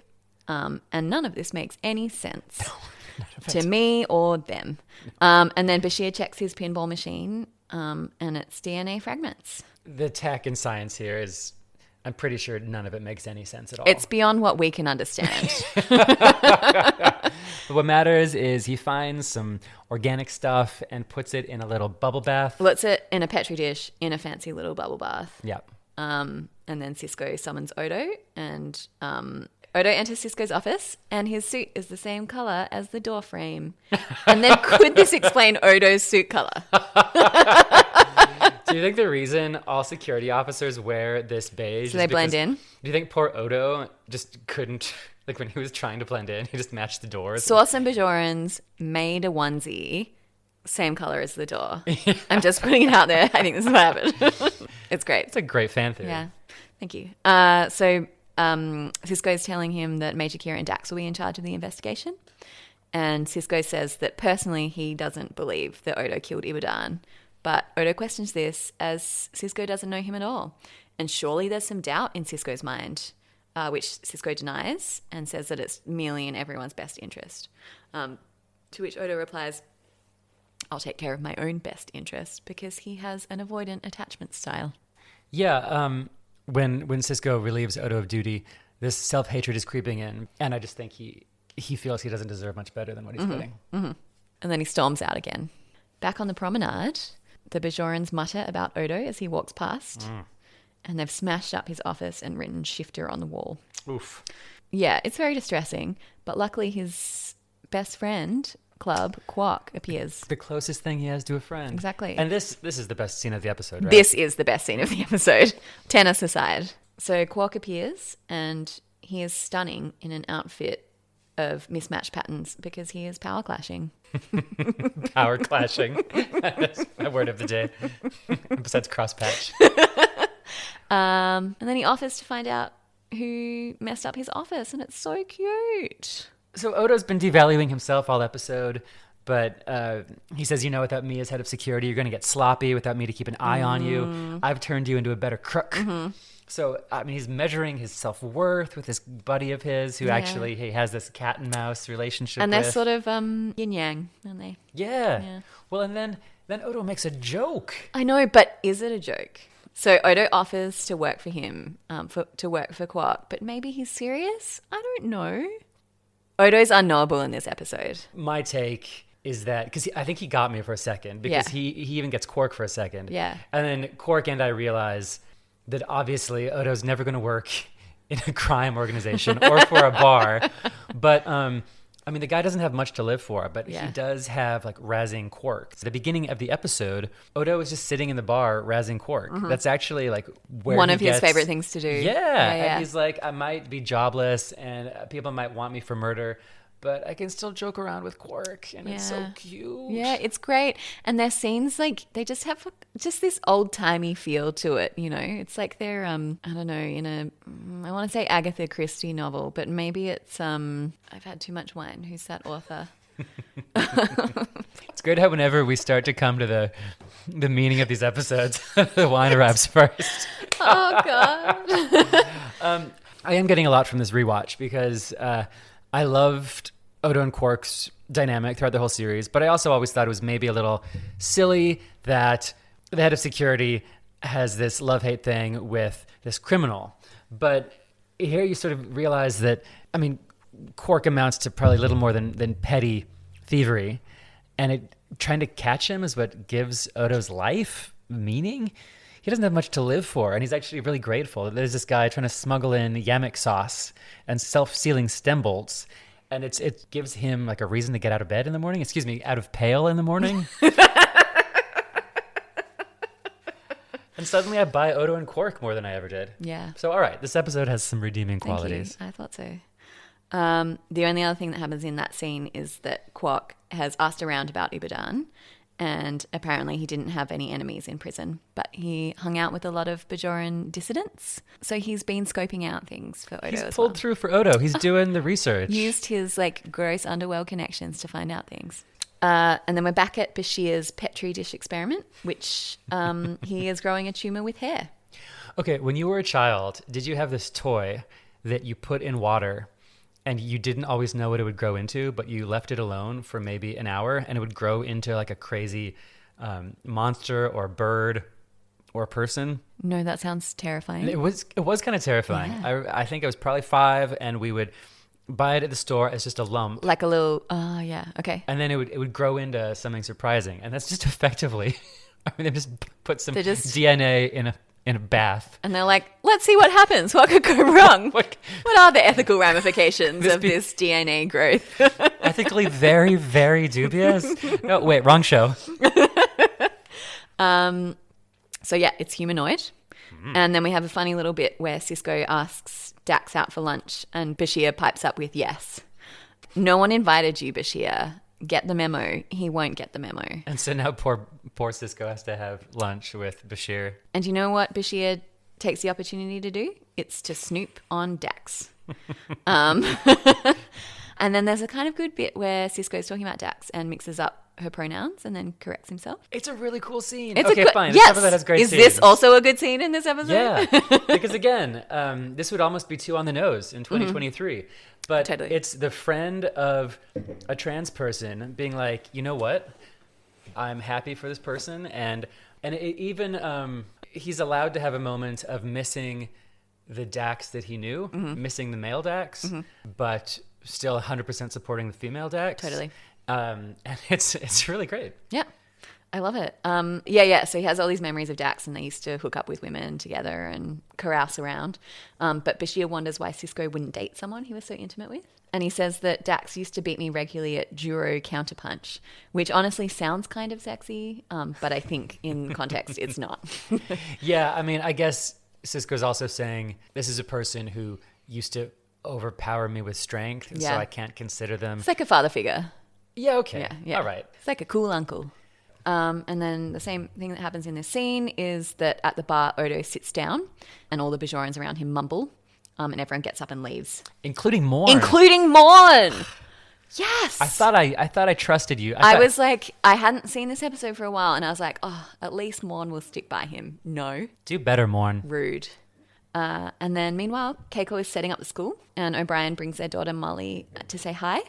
And none of this makes any sense to me or them. And then Bashir checks his pinball machine, and it's DNA fragments. The tech and science here is, I'm pretty sure none of it makes any sense at all. It's beyond what we can understand. But what matters is he finds some organic stuff and puts it in a little bubble bath. Puts it in a Petri dish in a fancy little bubble bath. Yeah. And then Cisco summons Odo, and Odo enters Cisco's office, and his suit is the same color as the door frame. And then could this explain Odo's suit color? Do you think the reason all security officers wear this beige So they blend in? Do you think poor Odo just couldn't, like when he was trying to blend in, he just matched the doors? Saw some Bajorans, made a onesie, same color as the door. I'm just putting it out there. I think this is what happened. It's great. It's a great fan theory. Yeah, thank you. So Cisco's telling him that Major Kira and Dax will be in charge of the investigation. And Cisco says that personally he doesn't believe that Odo killed Ibadan. But Odo questions this as Cisco doesn't know him at all. And surely there's some doubt in Cisco's mind. which Cisco denies and says that it's merely in everyone's best interest. To which Odo replies, I'll take care of my own best interest, because he has an avoidant attachment style. Yeah, when Cisco relieves Odo of duty, this self-hatred is creeping in, and I just think he feels he doesn't deserve much better than what he's getting. Mm-hmm. And then he storms out again. Back on the promenade, the Bajorans mutter about Odo as he walks past, and they've smashed up his office and written shifter on the wall. Oof. Yeah, it's very distressing, but luckily his best friend, Club, Quark, appears. The closest thing he has to a friend. Exactly. And this is the best scene of the episode, right? This is the best scene of the episode, tennis aside. So Quark appears, and he is stunning in an outfit of mismatched patterns because he is power clashing. Power clashing. That's my word of the day. Besides crosspatch. And then he offers to find out who messed up his office, and it's so cute. So Odo's been devaluing himself all episode, but he says, without me as head of security, you're going to get sloppy. Without me to keep an eye on you, I've turned you into a better crook. So, he's measuring his self-worth with this buddy of his who actually he has this cat and mouse relationship and with. And they're sort of yin-yang, aren't they? Yeah. Well, and then Odo makes a joke. I know, but is it a joke? So Odo offers to work for him, to work for Quark, but maybe he's serious? I don't know. Odo's unknowable in this episode. My take is that, because I think he got me for a second, because he even gets Quark for a second. Yeah. And then Quark and I realize that obviously Odo's never going to work in a crime organization or for a bar. But, the guy doesn't have much to live for, but he does have, razzing Quark. At the beginning of the episode, Odo is just sitting in the bar razzing Quark. That's actually, where one of his favorite things to do. Yeah. And he's like, I might be jobless and people might want me for murder, but I can still joke around with Quark, and it's so cute. Yeah, it's great. And their scenes, they just have just this old-timey feel to it, It's like they're, I don't know, in a, I want to say Agatha Christie novel, but maybe it's, I've had too much wine. Who's that author? It's great how whenever we start to come to the meaning of these episodes, the wine arrives first. Oh, God. I am getting a lot from this rewatch because I loved Odo and Quark's dynamic throughout the whole series, but I also always thought it was maybe a little silly that the head of security has this love-hate thing with this criminal. But here you sort of realize that, Quark amounts to probably little more than petty thievery, and trying to catch him is what gives Odo's life meaning. He doesn't have much to live for, and he's actually really grateful. There's this guy trying to smuggle in yamek sauce and self-sealing stem bolts, and it gives him a reason to get out of bed in the morning. Excuse me, out of pail in the morning. And suddenly I buy Odo and Quark more than I ever did. Yeah. So, all right, this episode has some redeeming qualities. Thank you. I thought so. The only other thing that happens in that scene is that Quark has asked around about Ibadan, and apparently he didn't have any enemies in prison, but he hung out with a lot of Bajoran dissidents. So he's been scoping out things for Odo as well. He's pulled through for Odo. He's doing the research. Used his gross underworld connections to find out things. And then we're back at Bashir's Petri dish experiment, which he is growing a tumor with hair. Okay, when you were a child, did you have this toy that you put in water and you didn't always know what it would grow into, but you left it alone for maybe an hour and it would grow into a crazy monster or bird or person? No, that sounds terrifying. It was kind of terrifying. Yeah. I think I was probably 5, and we would buy it at the store as just a lump. Like a little, okay. And then it would grow into something surprising. And that's just effectively, they just put some DNA in a bath. And they're like, let's see what happens. What could go wrong? What are the ethical ramifications of this DNA growth? Ethically very, very dubious. No, wait, wrong show. So yeah, it's humanoid. And then we have a funny little bit where Cisco asks Dax out for lunch and Bashir pipes up with yes. No one invited you, Bashir. Get the memo. He won't get the memo. And so now poor Cisco has to have lunch with Bashir. And you know what Bashir takes the opportunity to do? It's to snoop on Dax. And then there's a kind of good bit where Cisco's talking about Dax and mixes up her pronouns and then corrects himself. It's a really cool scene. It's okay, fine. Yes. This episode has great Is scenes. this also a good scene in this episode? Yeah, because again, this would almost be too on the nose in 2023. But Totally. it's the friend of a trans person being like, you know what? I'm happy for this person. And even he's allowed to have a moment of missing the Dax that he knew, missing the male Dax, but still 100% supporting the female Dax. Totally. And it's really great. Yeah. I love it. Yeah. So he has all these memories of Dax, and they used to hook up with women together and carouse around. But Bashir wonders why Cisco wouldn't date someone he was so intimate with. And he says that Dax used to beat me regularly at Juro Counterpunch, which honestly sounds kind of sexy, but I think in context it's not. Yeah, I mean, I guess Cisco's also saying this is a person who used to overpower me with strength, so I can't consider them. It's like a father figure. Yeah, okay. Yeah. All right. It's like a cool uncle. And then the same thing that happens in this scene is that at the bar, Odo sits down and all the Bajorans around him mumble, and everyone gets up and leaves. Including Morn. Including Morn! Yes! I thought I trusted you. I was like, I hadn't seen this episode for a while, and I was like, oh, at least Morn will stick by him. No. Do better, Morn. Rude. And then meanwhile, Keiko is setting up the school, and O'Brien brings their daughter Molly to say hi.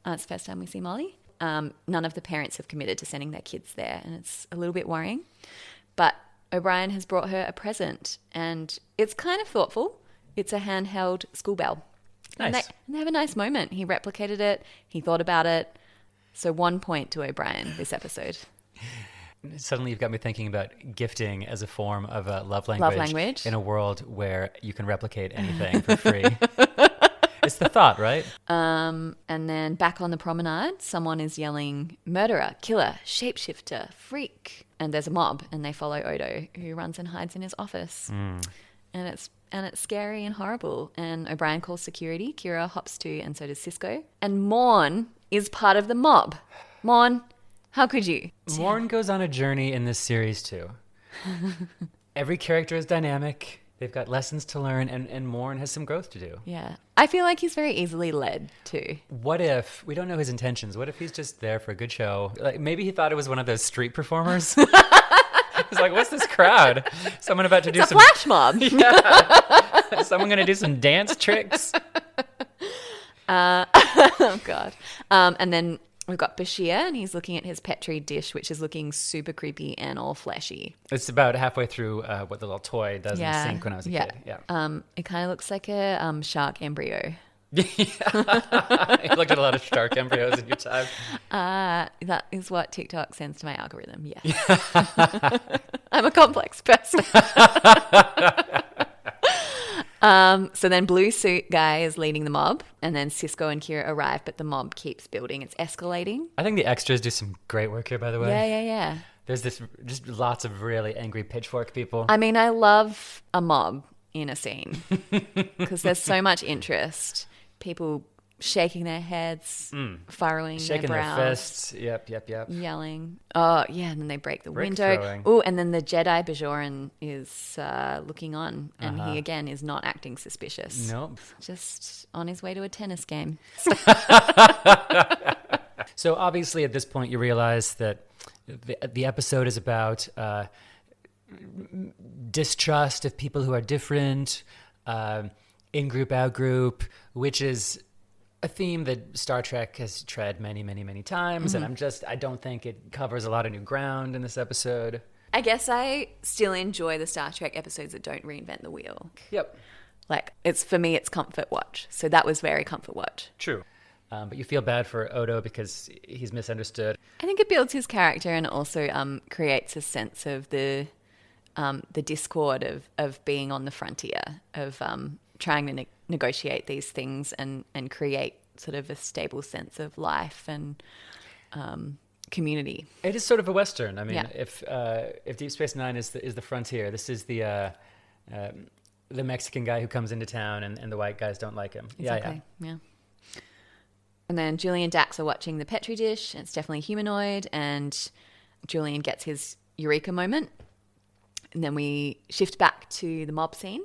It's the first time we see Molly. None of the parents have committed to sending their kids there, and it's a little bit worrying. But O'Brien has brought her a present, and it's kind of thoughtful. It's a handheld school bell. Nice. And they have a nice moment. He replicated it. He thought about it. So 1 point to O'Brien this episode. Suddenly you've got me thinking about gifting as a form of a love language. Love language. In a world where you can replicate anything for free. It's the thought, right? And then back on the promenade, someone is yelling, murderer, killer, shapeshifter, freak. And there's a mob, and they follow Odo, who runs and hides in his office. And it's scary and horrible. And O'Brien calls security. Kira hops too, and so does Cisco. And Morn is part of the mob. Morn, how could you? Morn goes on a journey in this series too. Every character is dynamic. They've got lessons to learn, and Morn has some growth to do. Yeah. I feel like he's very easily led too. What if, we don't know his intentions, what if he's just there for a good show? Like maybe he thought it was one of those street performers. He's like, what's this crowd? Someone about to do It's some... a flash mob. Yeah. Someone going to do some dance tricks? Oh, God. And then we've got Bashir, and he's looking at his Petri dish, which is looking super creepy and all fleshy. It's about halfway through what the little toy does in the sink when I was a kid. Yeah. It kind of looks like a shark embryo. You looked at a lot of shark embryos in your time. That is what TikTok sends to my algorithm, yes. I'm a complex person. So then Blue Suit Guy is leading the mob, and then Cisco and Kira arrive, but the mob keeps building. It's escalating. I think the extras do some great work here, by the way. Yeah. There's just lots of really angry pitchfork people. I mean, I love a mob in a scene because there's so much interest. People shaking their heads, furrowing Shaking their brows. their fists. Yep. Yelling. Oh, yeah, and then they break the Brick window. throwing. Oh, and then the Jedi Bajoran is looking on, and he again is not acting suspicious. Nope. Just on his way to a tennis game. So obviously at this point you realize that the episode is about distrust of people who are different, in-group, out-group, which is a theme that Star Trek has tread many, many, many times. And I don't think it covers a lot of new ground in this episode. I guess I still enjoy the Star Trek episodes that don't reinvent the wheel. Yep. Like, for me, it's comfort watch. So that was very comfort watch. True. But you feel bad for Odo because he's misunderstood. I think it builds his character and also creates a sense of the discord of being on the frontier, of trying to negotiate these things and create sort of a stable sense of life and community. It is sort of a Western. I mean, Yeah. if Deep Space Nine is the frontier, this is the Mexican guy who comes into town and the white guys don't like him. Exactly. Yeah. And then Julian and Dax are watching the Petri dish. It's definitely humanoid, and Julian gets his eureka moment. And then we shift back to the mob scene.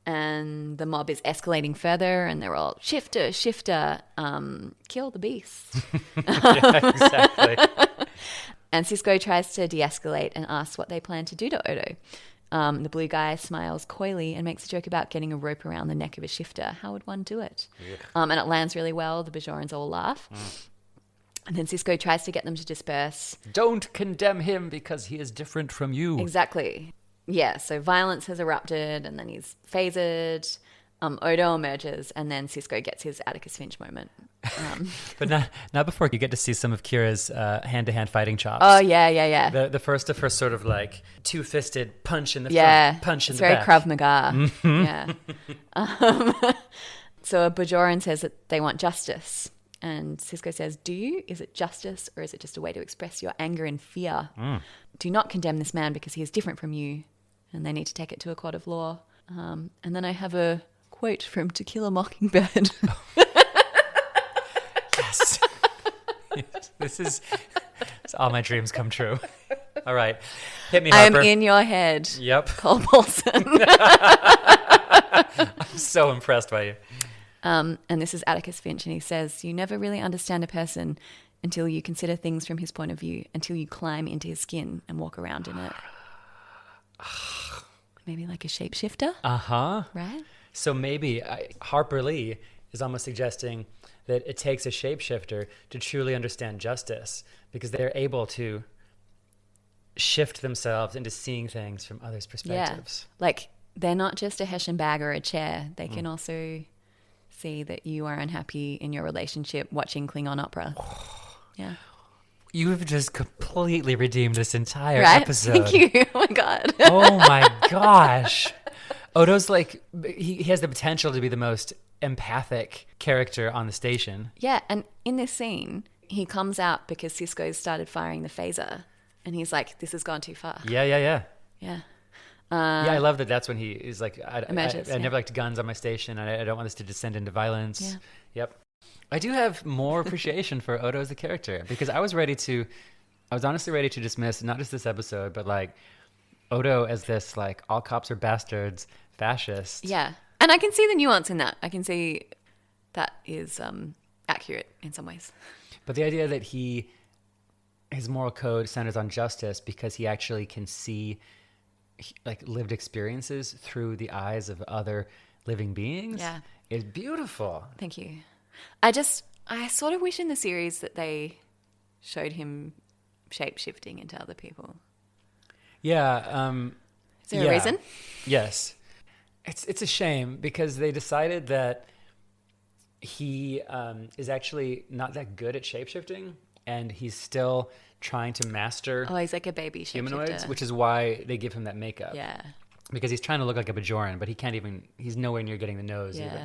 And the mob is escalating further, and they're all, shifter, kill the beast. Yeah, exactly. And Cisco tries to de-escalate and asks what they plan to do to Odo. The blue guy smiles coyly and makes a joke about getting a rope around the neck of a shifter. How would one do it? And it lands really well. The Bajorans all laugh. And then Cisco tries to get them to disperse. Don't condemn him because he is different from you. Exactly. Yeah, so violence has erupted, and then he's phasered. Odo emerges, and then Cisco gets his Atticus Finch moment. But not before you get to see some of Kira's hand-to-hand fighting chops. Oh, yeah. The first of her sort of like two-fisted punch in the Yeah, front, punch in it's the very back. Krav Maga. Yeah. So a Bajoran says that they want justice. And Cisco says, do you? Is it justice, or is it just a way to express your anger and fear? Do not condemn this man because he is different from you, and they need to take it to a court of law. And then I have a quote from To Kill a Mockingbird. Yes. This is all my dreams come true. All right. Hit me, I'm Harper. in your head. Yep. Cole Paulson. I'm so impressed by you. And this is Atticus Finch, and he says, you never really understand a person until you consider things from his point of view, until you climb into his skin and walk around in it. Maybe like a shapeshifter, Uh-huh. right? So maybe Harper Lee is almost suggesting that it takes a shapeshifter to truly understand justice, because they're able to shift themselves into seeing things from others' perspectives. Yeah. Like, they're not just a Hessian bag or a chair. They can also see that you are unhappy in your relationship watching Klingon opera. Yeah. You have just completely redeemed this entire Right? episode. Thank you. Oh, my God. Oh, my gosh. Odo's like, he has the potential to be the most empathic character on the station. Yeah, and in this scene, he comes out because Cisco's started firing the phaser, and he's like, this has gone too far. Yeah. Yeah. Yeah, I love that. That's when he is like, I Emerges, yeah. never liked guns on my station. I don't want this to descend into violence. Yeah. Yep. I do have more appreciation for Odo as a character, because I was honestly ready to dismiss not just this episode, but like Odo as this like all cops are bastards fascist. Yeah. And I can see the nuance in that. I can see that is accurate in some ways. But the idea that his moral code centers on justice because he actually can see like lived experiences through the eyes of other living beings is beautiful. Thank you. I sort of wish in the series that they showed him shape-shifting into other people. Yeah. Is there a reason? Yes. It's a shame because they decided that he is actually not that good at shapeshifting, and he's still trying to master Oh, he's like a baby humanoids, shapeshifter. which is why they give him that makeup. Yeah. Because he's trying to look like a Bajoran, but he's nowhere near getting the nose Yeah. even.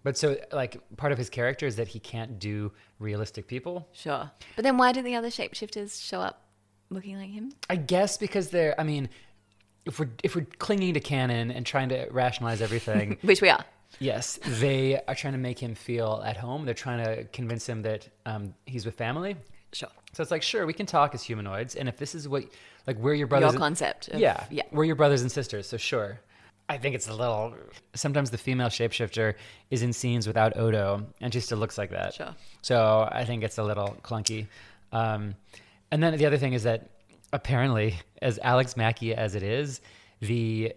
But so, like, part of his character is that he can't do realistic people. Sure. But then why did the other shapeshifters show up looking like him? I guess because if we're clinging to canon and trying to rationalize everything, Which we are. yes, they are trying to make him feel at home. They're trying to convince him that he's with family. Sure. So it's like, sure, we can talk as humanoids, and if this is what, like, we're your brothers. Your concept. Yeah, we're your brothers and sisters, so sure. I think it's a little. Sometimes the female shapeshifter is in scenes without Odo, and she still looks like that. Sure. So I think it's a little clunky. And then the other thing is that apparently, as Alex Mackey as it is, the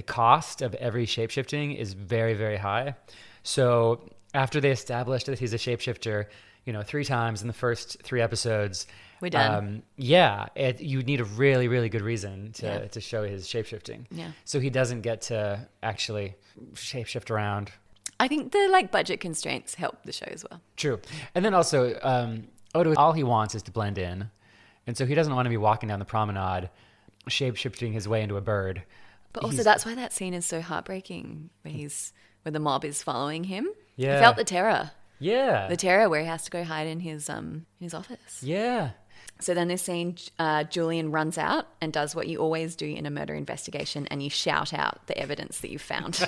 cost of every shapeshifting is very, very high. So after they established that he's a shapeshifter, 3 times in the first 3 episodes. We're done. You need a really, really good reason to show his shapeshifting. Yeah. So he doesn't get to actually shapeshift around. I think the budget constraints help the show as well. True. And then also, Odo, all he wants is to blend in. And so he doesn't want to be walking down the promenade, shapeshifting his way into a bird. But also that's why that scene is so heartbreaking, where the mob is following him. Yeah. I felt the terror. Yeah. The terror where he has to go hide in his office. Yeah. So then this scene, Julian runs out and does what you always do in a murder investigation, and you shout out the evidence that you've found.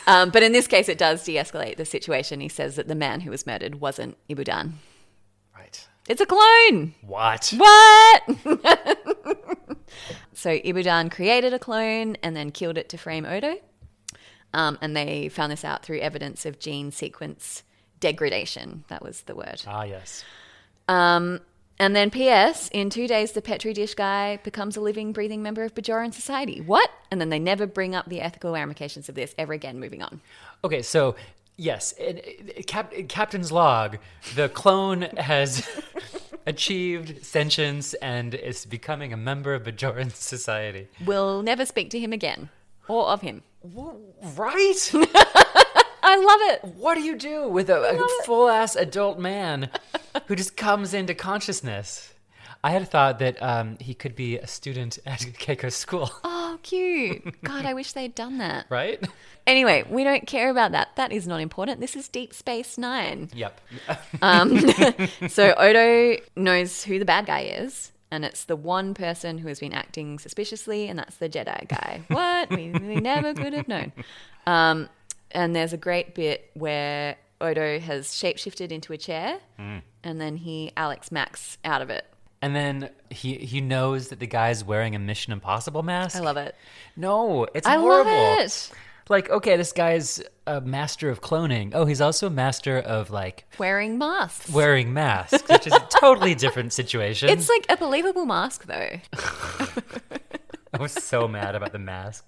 But in this case, it does de-escalate the situation. He says that the man who was murdered wasn't Ibudan. Right. It's a clone. What? So Ibudan created a clone and then killed it to frame Odo. And they found this out through evidence of gene sequence degradation. That was the word. Ah, yes. And then P.S. in 2 days, the Petri dish guy becomes a living, breathing member of Bajoran society. What? And then they never bring up the ethical ramifications of this ever again, moving on. Okay, so yes, in Captain's log, the clone has achieved sentience and is becoming a member of Bajoran society. We'll never speak to him again or of him. Right? I love it. What do you do with a full-ass adult man who just comes into consciousness? I had thought that he could be a student at Keiko's school. Oh, cute. God, I wish they'd done that. Right? Anyway, we don't care about that. That is not important. This is Deep Space Nine. Yep. So Odo knows who the bad guy is, and it's the one person who has been acting suspiciously, and that's the Jedi guy. What? we never could have known. And there's a great bit where Odo has shapeshifted into a chair, and then he Alex Max out of it. And then he knows that the guy's wearing a Mission Impossible mask. I love it. No, it's I horrible. love it. Like, okay, this guy's a master of cloning. Oh, he's also a master of, like... Wearing masks. Wearing masks, which is a totally different situation. It's like a believable mask, though. I was so mad about the mask.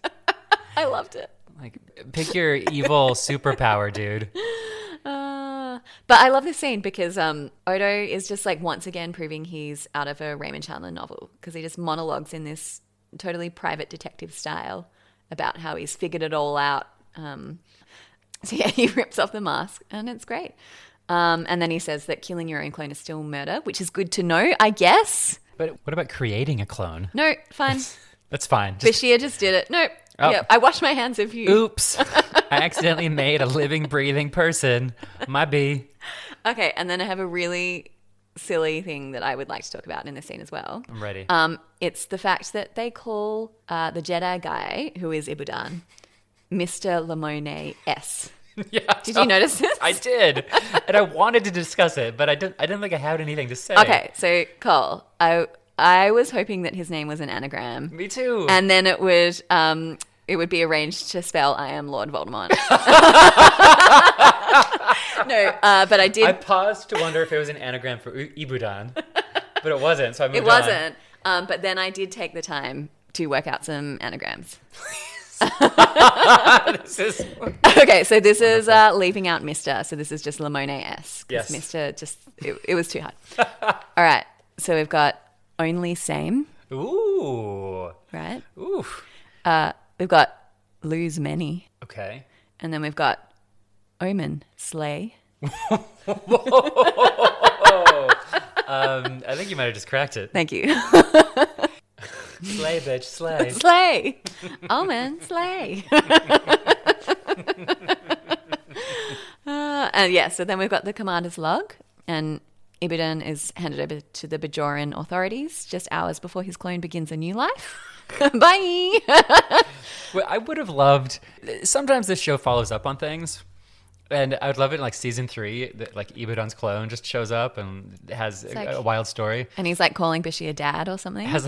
I loved it. Like, pick your evil superpower, dude. But I love this scene because Odo is just like once again proving he's out of a Raymond Chandler novel because he just monologues in this totally private detective style about how he's figured it all out. So yeah, he rips off the mask and it's great. And then he says that killing your own clone is still murder, which is good to know, I guess. But what about creating a clone? No, fine. That's fine. Bashir just did it. Nope. Oh. Yeah, I wash my hands of you. Oops. I accidentally made a living, breathing person. My B. Okay, and then I have a really silly thing that I would like to talk about in this scene as well. I'm ready. It's the fact that they call the Jedi guy, who is Ibudan, Mr. Lamone S. Yeah. Did you notice this? I did. And I wanted to discuss it, but I didn't think I had anything to say. Okay, so Cole, I was hoping that his name was an anagram. Me too. And then it would be arranged to spell I am Lord Voldemort. No, but I did. I paused to wonder if it was an anagram for Ibudan, but it wasn't, so I moved It wasn't. But then I did take the time to work out some anagrams. This is... Okay, so this is leaving out Mr. So this is just Lamone S. Yes. Mr. just, it was too hard. All right, so we've got only same. Ooh. Right? Ooh. We've got lose many. Okay. And then we've got omen, slay. I think you might have just cracked it. Thank you. Slay, bitch, slay. Slay. Omen, slay. And yeah, so then we've got the commander's log, and Ibudan is handed over to the Bajoran authorities just hours before his clone begins a new life. Bye. Well, I would have loved... Sometimes this show follows up on things, and I would love it in like season 3, that like Ibudan's clone just shows up and has a wild story. And he's like calling Bashir dad or something. Has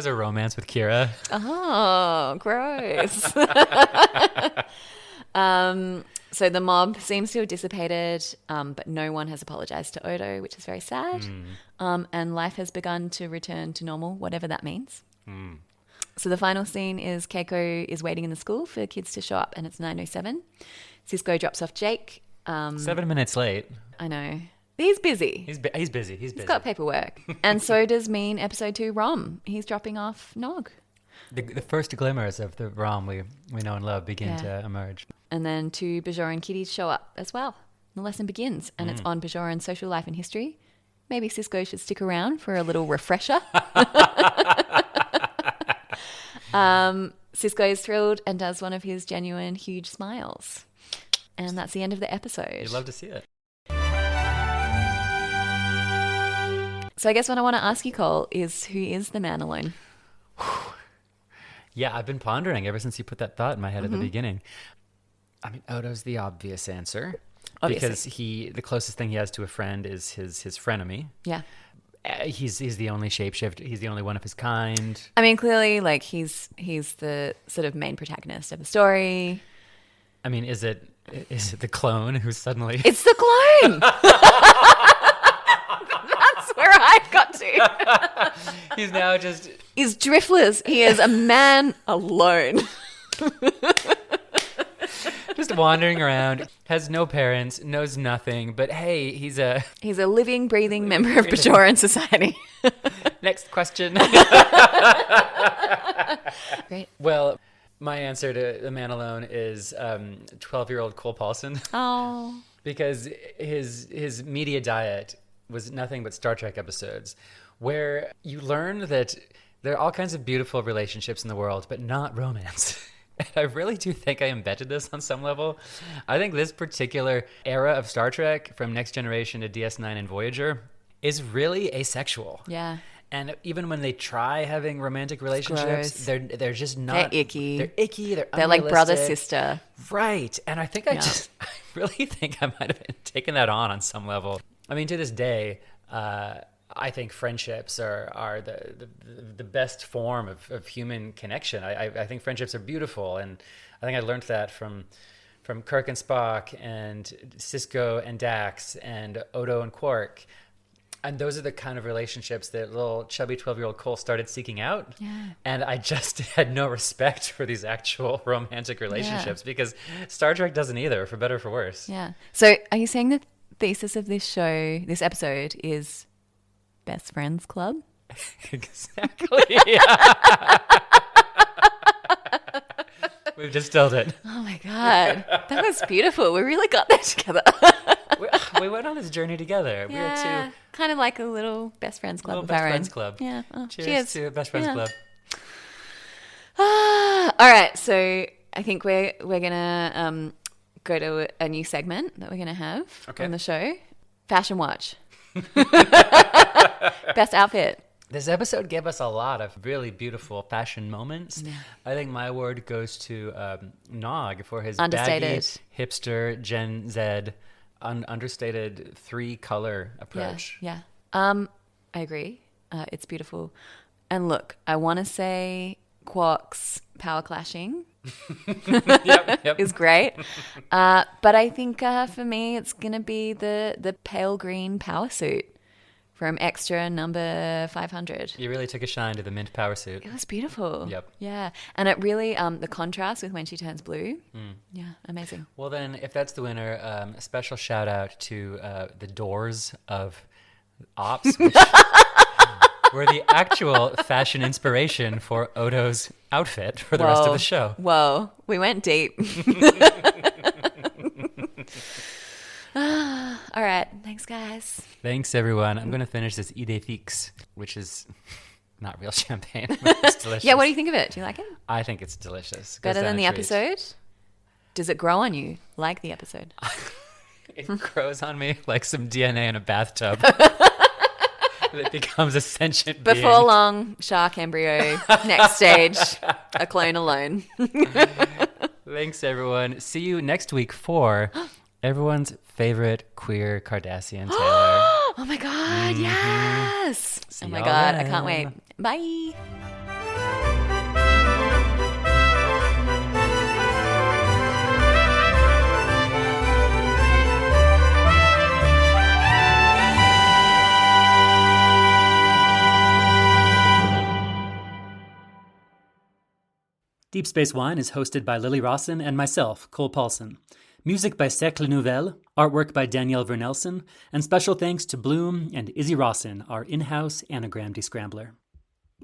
a romance with Kira. Oh, gross. So the mob seems to have dissipated, but no one has apologized to Odo, which is very sad. And life has begun to return to normal, whatever that means. So the final scene is Keiko is waiting in the school for kids to show up, and it's 9:07. Cisco drops off Jake. 7 minutes late. I know. He's busy. He's busy. He's He's got paperwork. And so does Mean Episode 2 Rom. He's dropping off Nog. The first glimmers of the Rom we know and love begin to emerge. And then 2 Bajoran kiddies show up as well. The lesson begins, and it's on Bajoran social life and history. Maybe Cisco should stick around for a little refresher. Cisco is thrilled and does one of his genuine huge smiles. And that's the end of the episode. You'd love to see it. So I guess what I want to ask you, Cole, is who is the man alone? Yeah, I've been pondering ever since you put that thought in my head at the beginning. I mean, Odo's the obvious answer. Obviously. Because the closest thing he has to a friend is his frenemy. Yeah. He's the only shapeshifter. He's the only one of his kind. I mean, clearly, like he's the sort of main protagonist of the story. I mean, is it the clone who's suddenly? It's the clone. That's where I got to. He's now just. He's driftless. He is a man alone. Just wandering around, has no parents, knows nothing, but hey, he's a living, breathing member of Bajoran society. Next question. Great. Well, my answer to The Man Alone is 12-year-old Cole Paulson. Oh. Because his media diet was nothing but Star Trek episodes, where you learn that there are all kinds of beautiful relationships in the world, but not romance. And I really do think I embedded this on some level. I think this particular era of Star Trek, from Next Generation to DS9 and Voyager, is really asexual. Yeah. And even when they try having romantic relationships, they're just not. They're icky. They're icky. They're like brother sister. Right. And I think I really think I might have taken that on some level. I mean, to this day, I think friendships are the best form of human connection. I think friendships are beautiful, and I think I learned that from Kirk and Spock, and Sisko and Dax, and Odo and Quark. And those are the kind of relationships that little chubby 12-year-old Cole started seeking out. Yeah. And I just had no respect for these actual romantic relationships because Star Trek doesn't either, for better or for worse. Yeah. So are you saying the thesis of this episode, is Best Friends Club? Exactly. We've distilled it. Oh my God. That was beautiful. We really got that together. We went on this journey together. We were two. Kind of like a little Best Friends Club. Little Best Friends Club. Yeah. Oh, cheers to Best Friends Club. All right. So I think we're gonna go to a new segment that we're gonna have on the show. Fashion Watch. Best outfit. This episode gave us a lot of really beautiful fashion moments. Yeah. I think my award goes to Nog for his Understated. baggy, hipster, Gen Z, understated 3-color approach. Yeah. I agree. It's beautiful. And look, I want to say Quark's power clashing Yep. is great. But I think for me, it's going to be the pale green power suit from extra number 500. You really took a shine to the mint power suit. It was beautiful. Yep. Yeah. And it really, the contrast with when she turns blue. Yeah, amazing. Well, then, if that's the winner, a special shout out to the Doors of Ops, which were the actual fashion inspiration for Odo's outfit for the rest of the show. Whoa, we went deep. All right. Thanks, guys. Thanks, everyone. I'm going to finish this Idée Fixe, which is not real champagne, but it's delicious. Yeah, what do you think of it? Do you like it? I think it's delicious. Better than the episode? Does it grow on you like the episode? It grows on me like some DNA in a bathtub. It becomes a sentient being. Before long, shark embryo. Next stage, a clone alone. Thanks, everyone. See you next week for everyone's favorite queer Cardassian Taylor. Oh my God, yes. See oh my y'all God, then. I can't wait. Bye. Deep Space Wine is hosted by Lily Rawson and myself, Cole Paulson. Music by Cercle Nouvelle, artwork by Danielle Vernelson, and special thanks to Bloom and Izzy Rawson, our in-house anagram descrambler.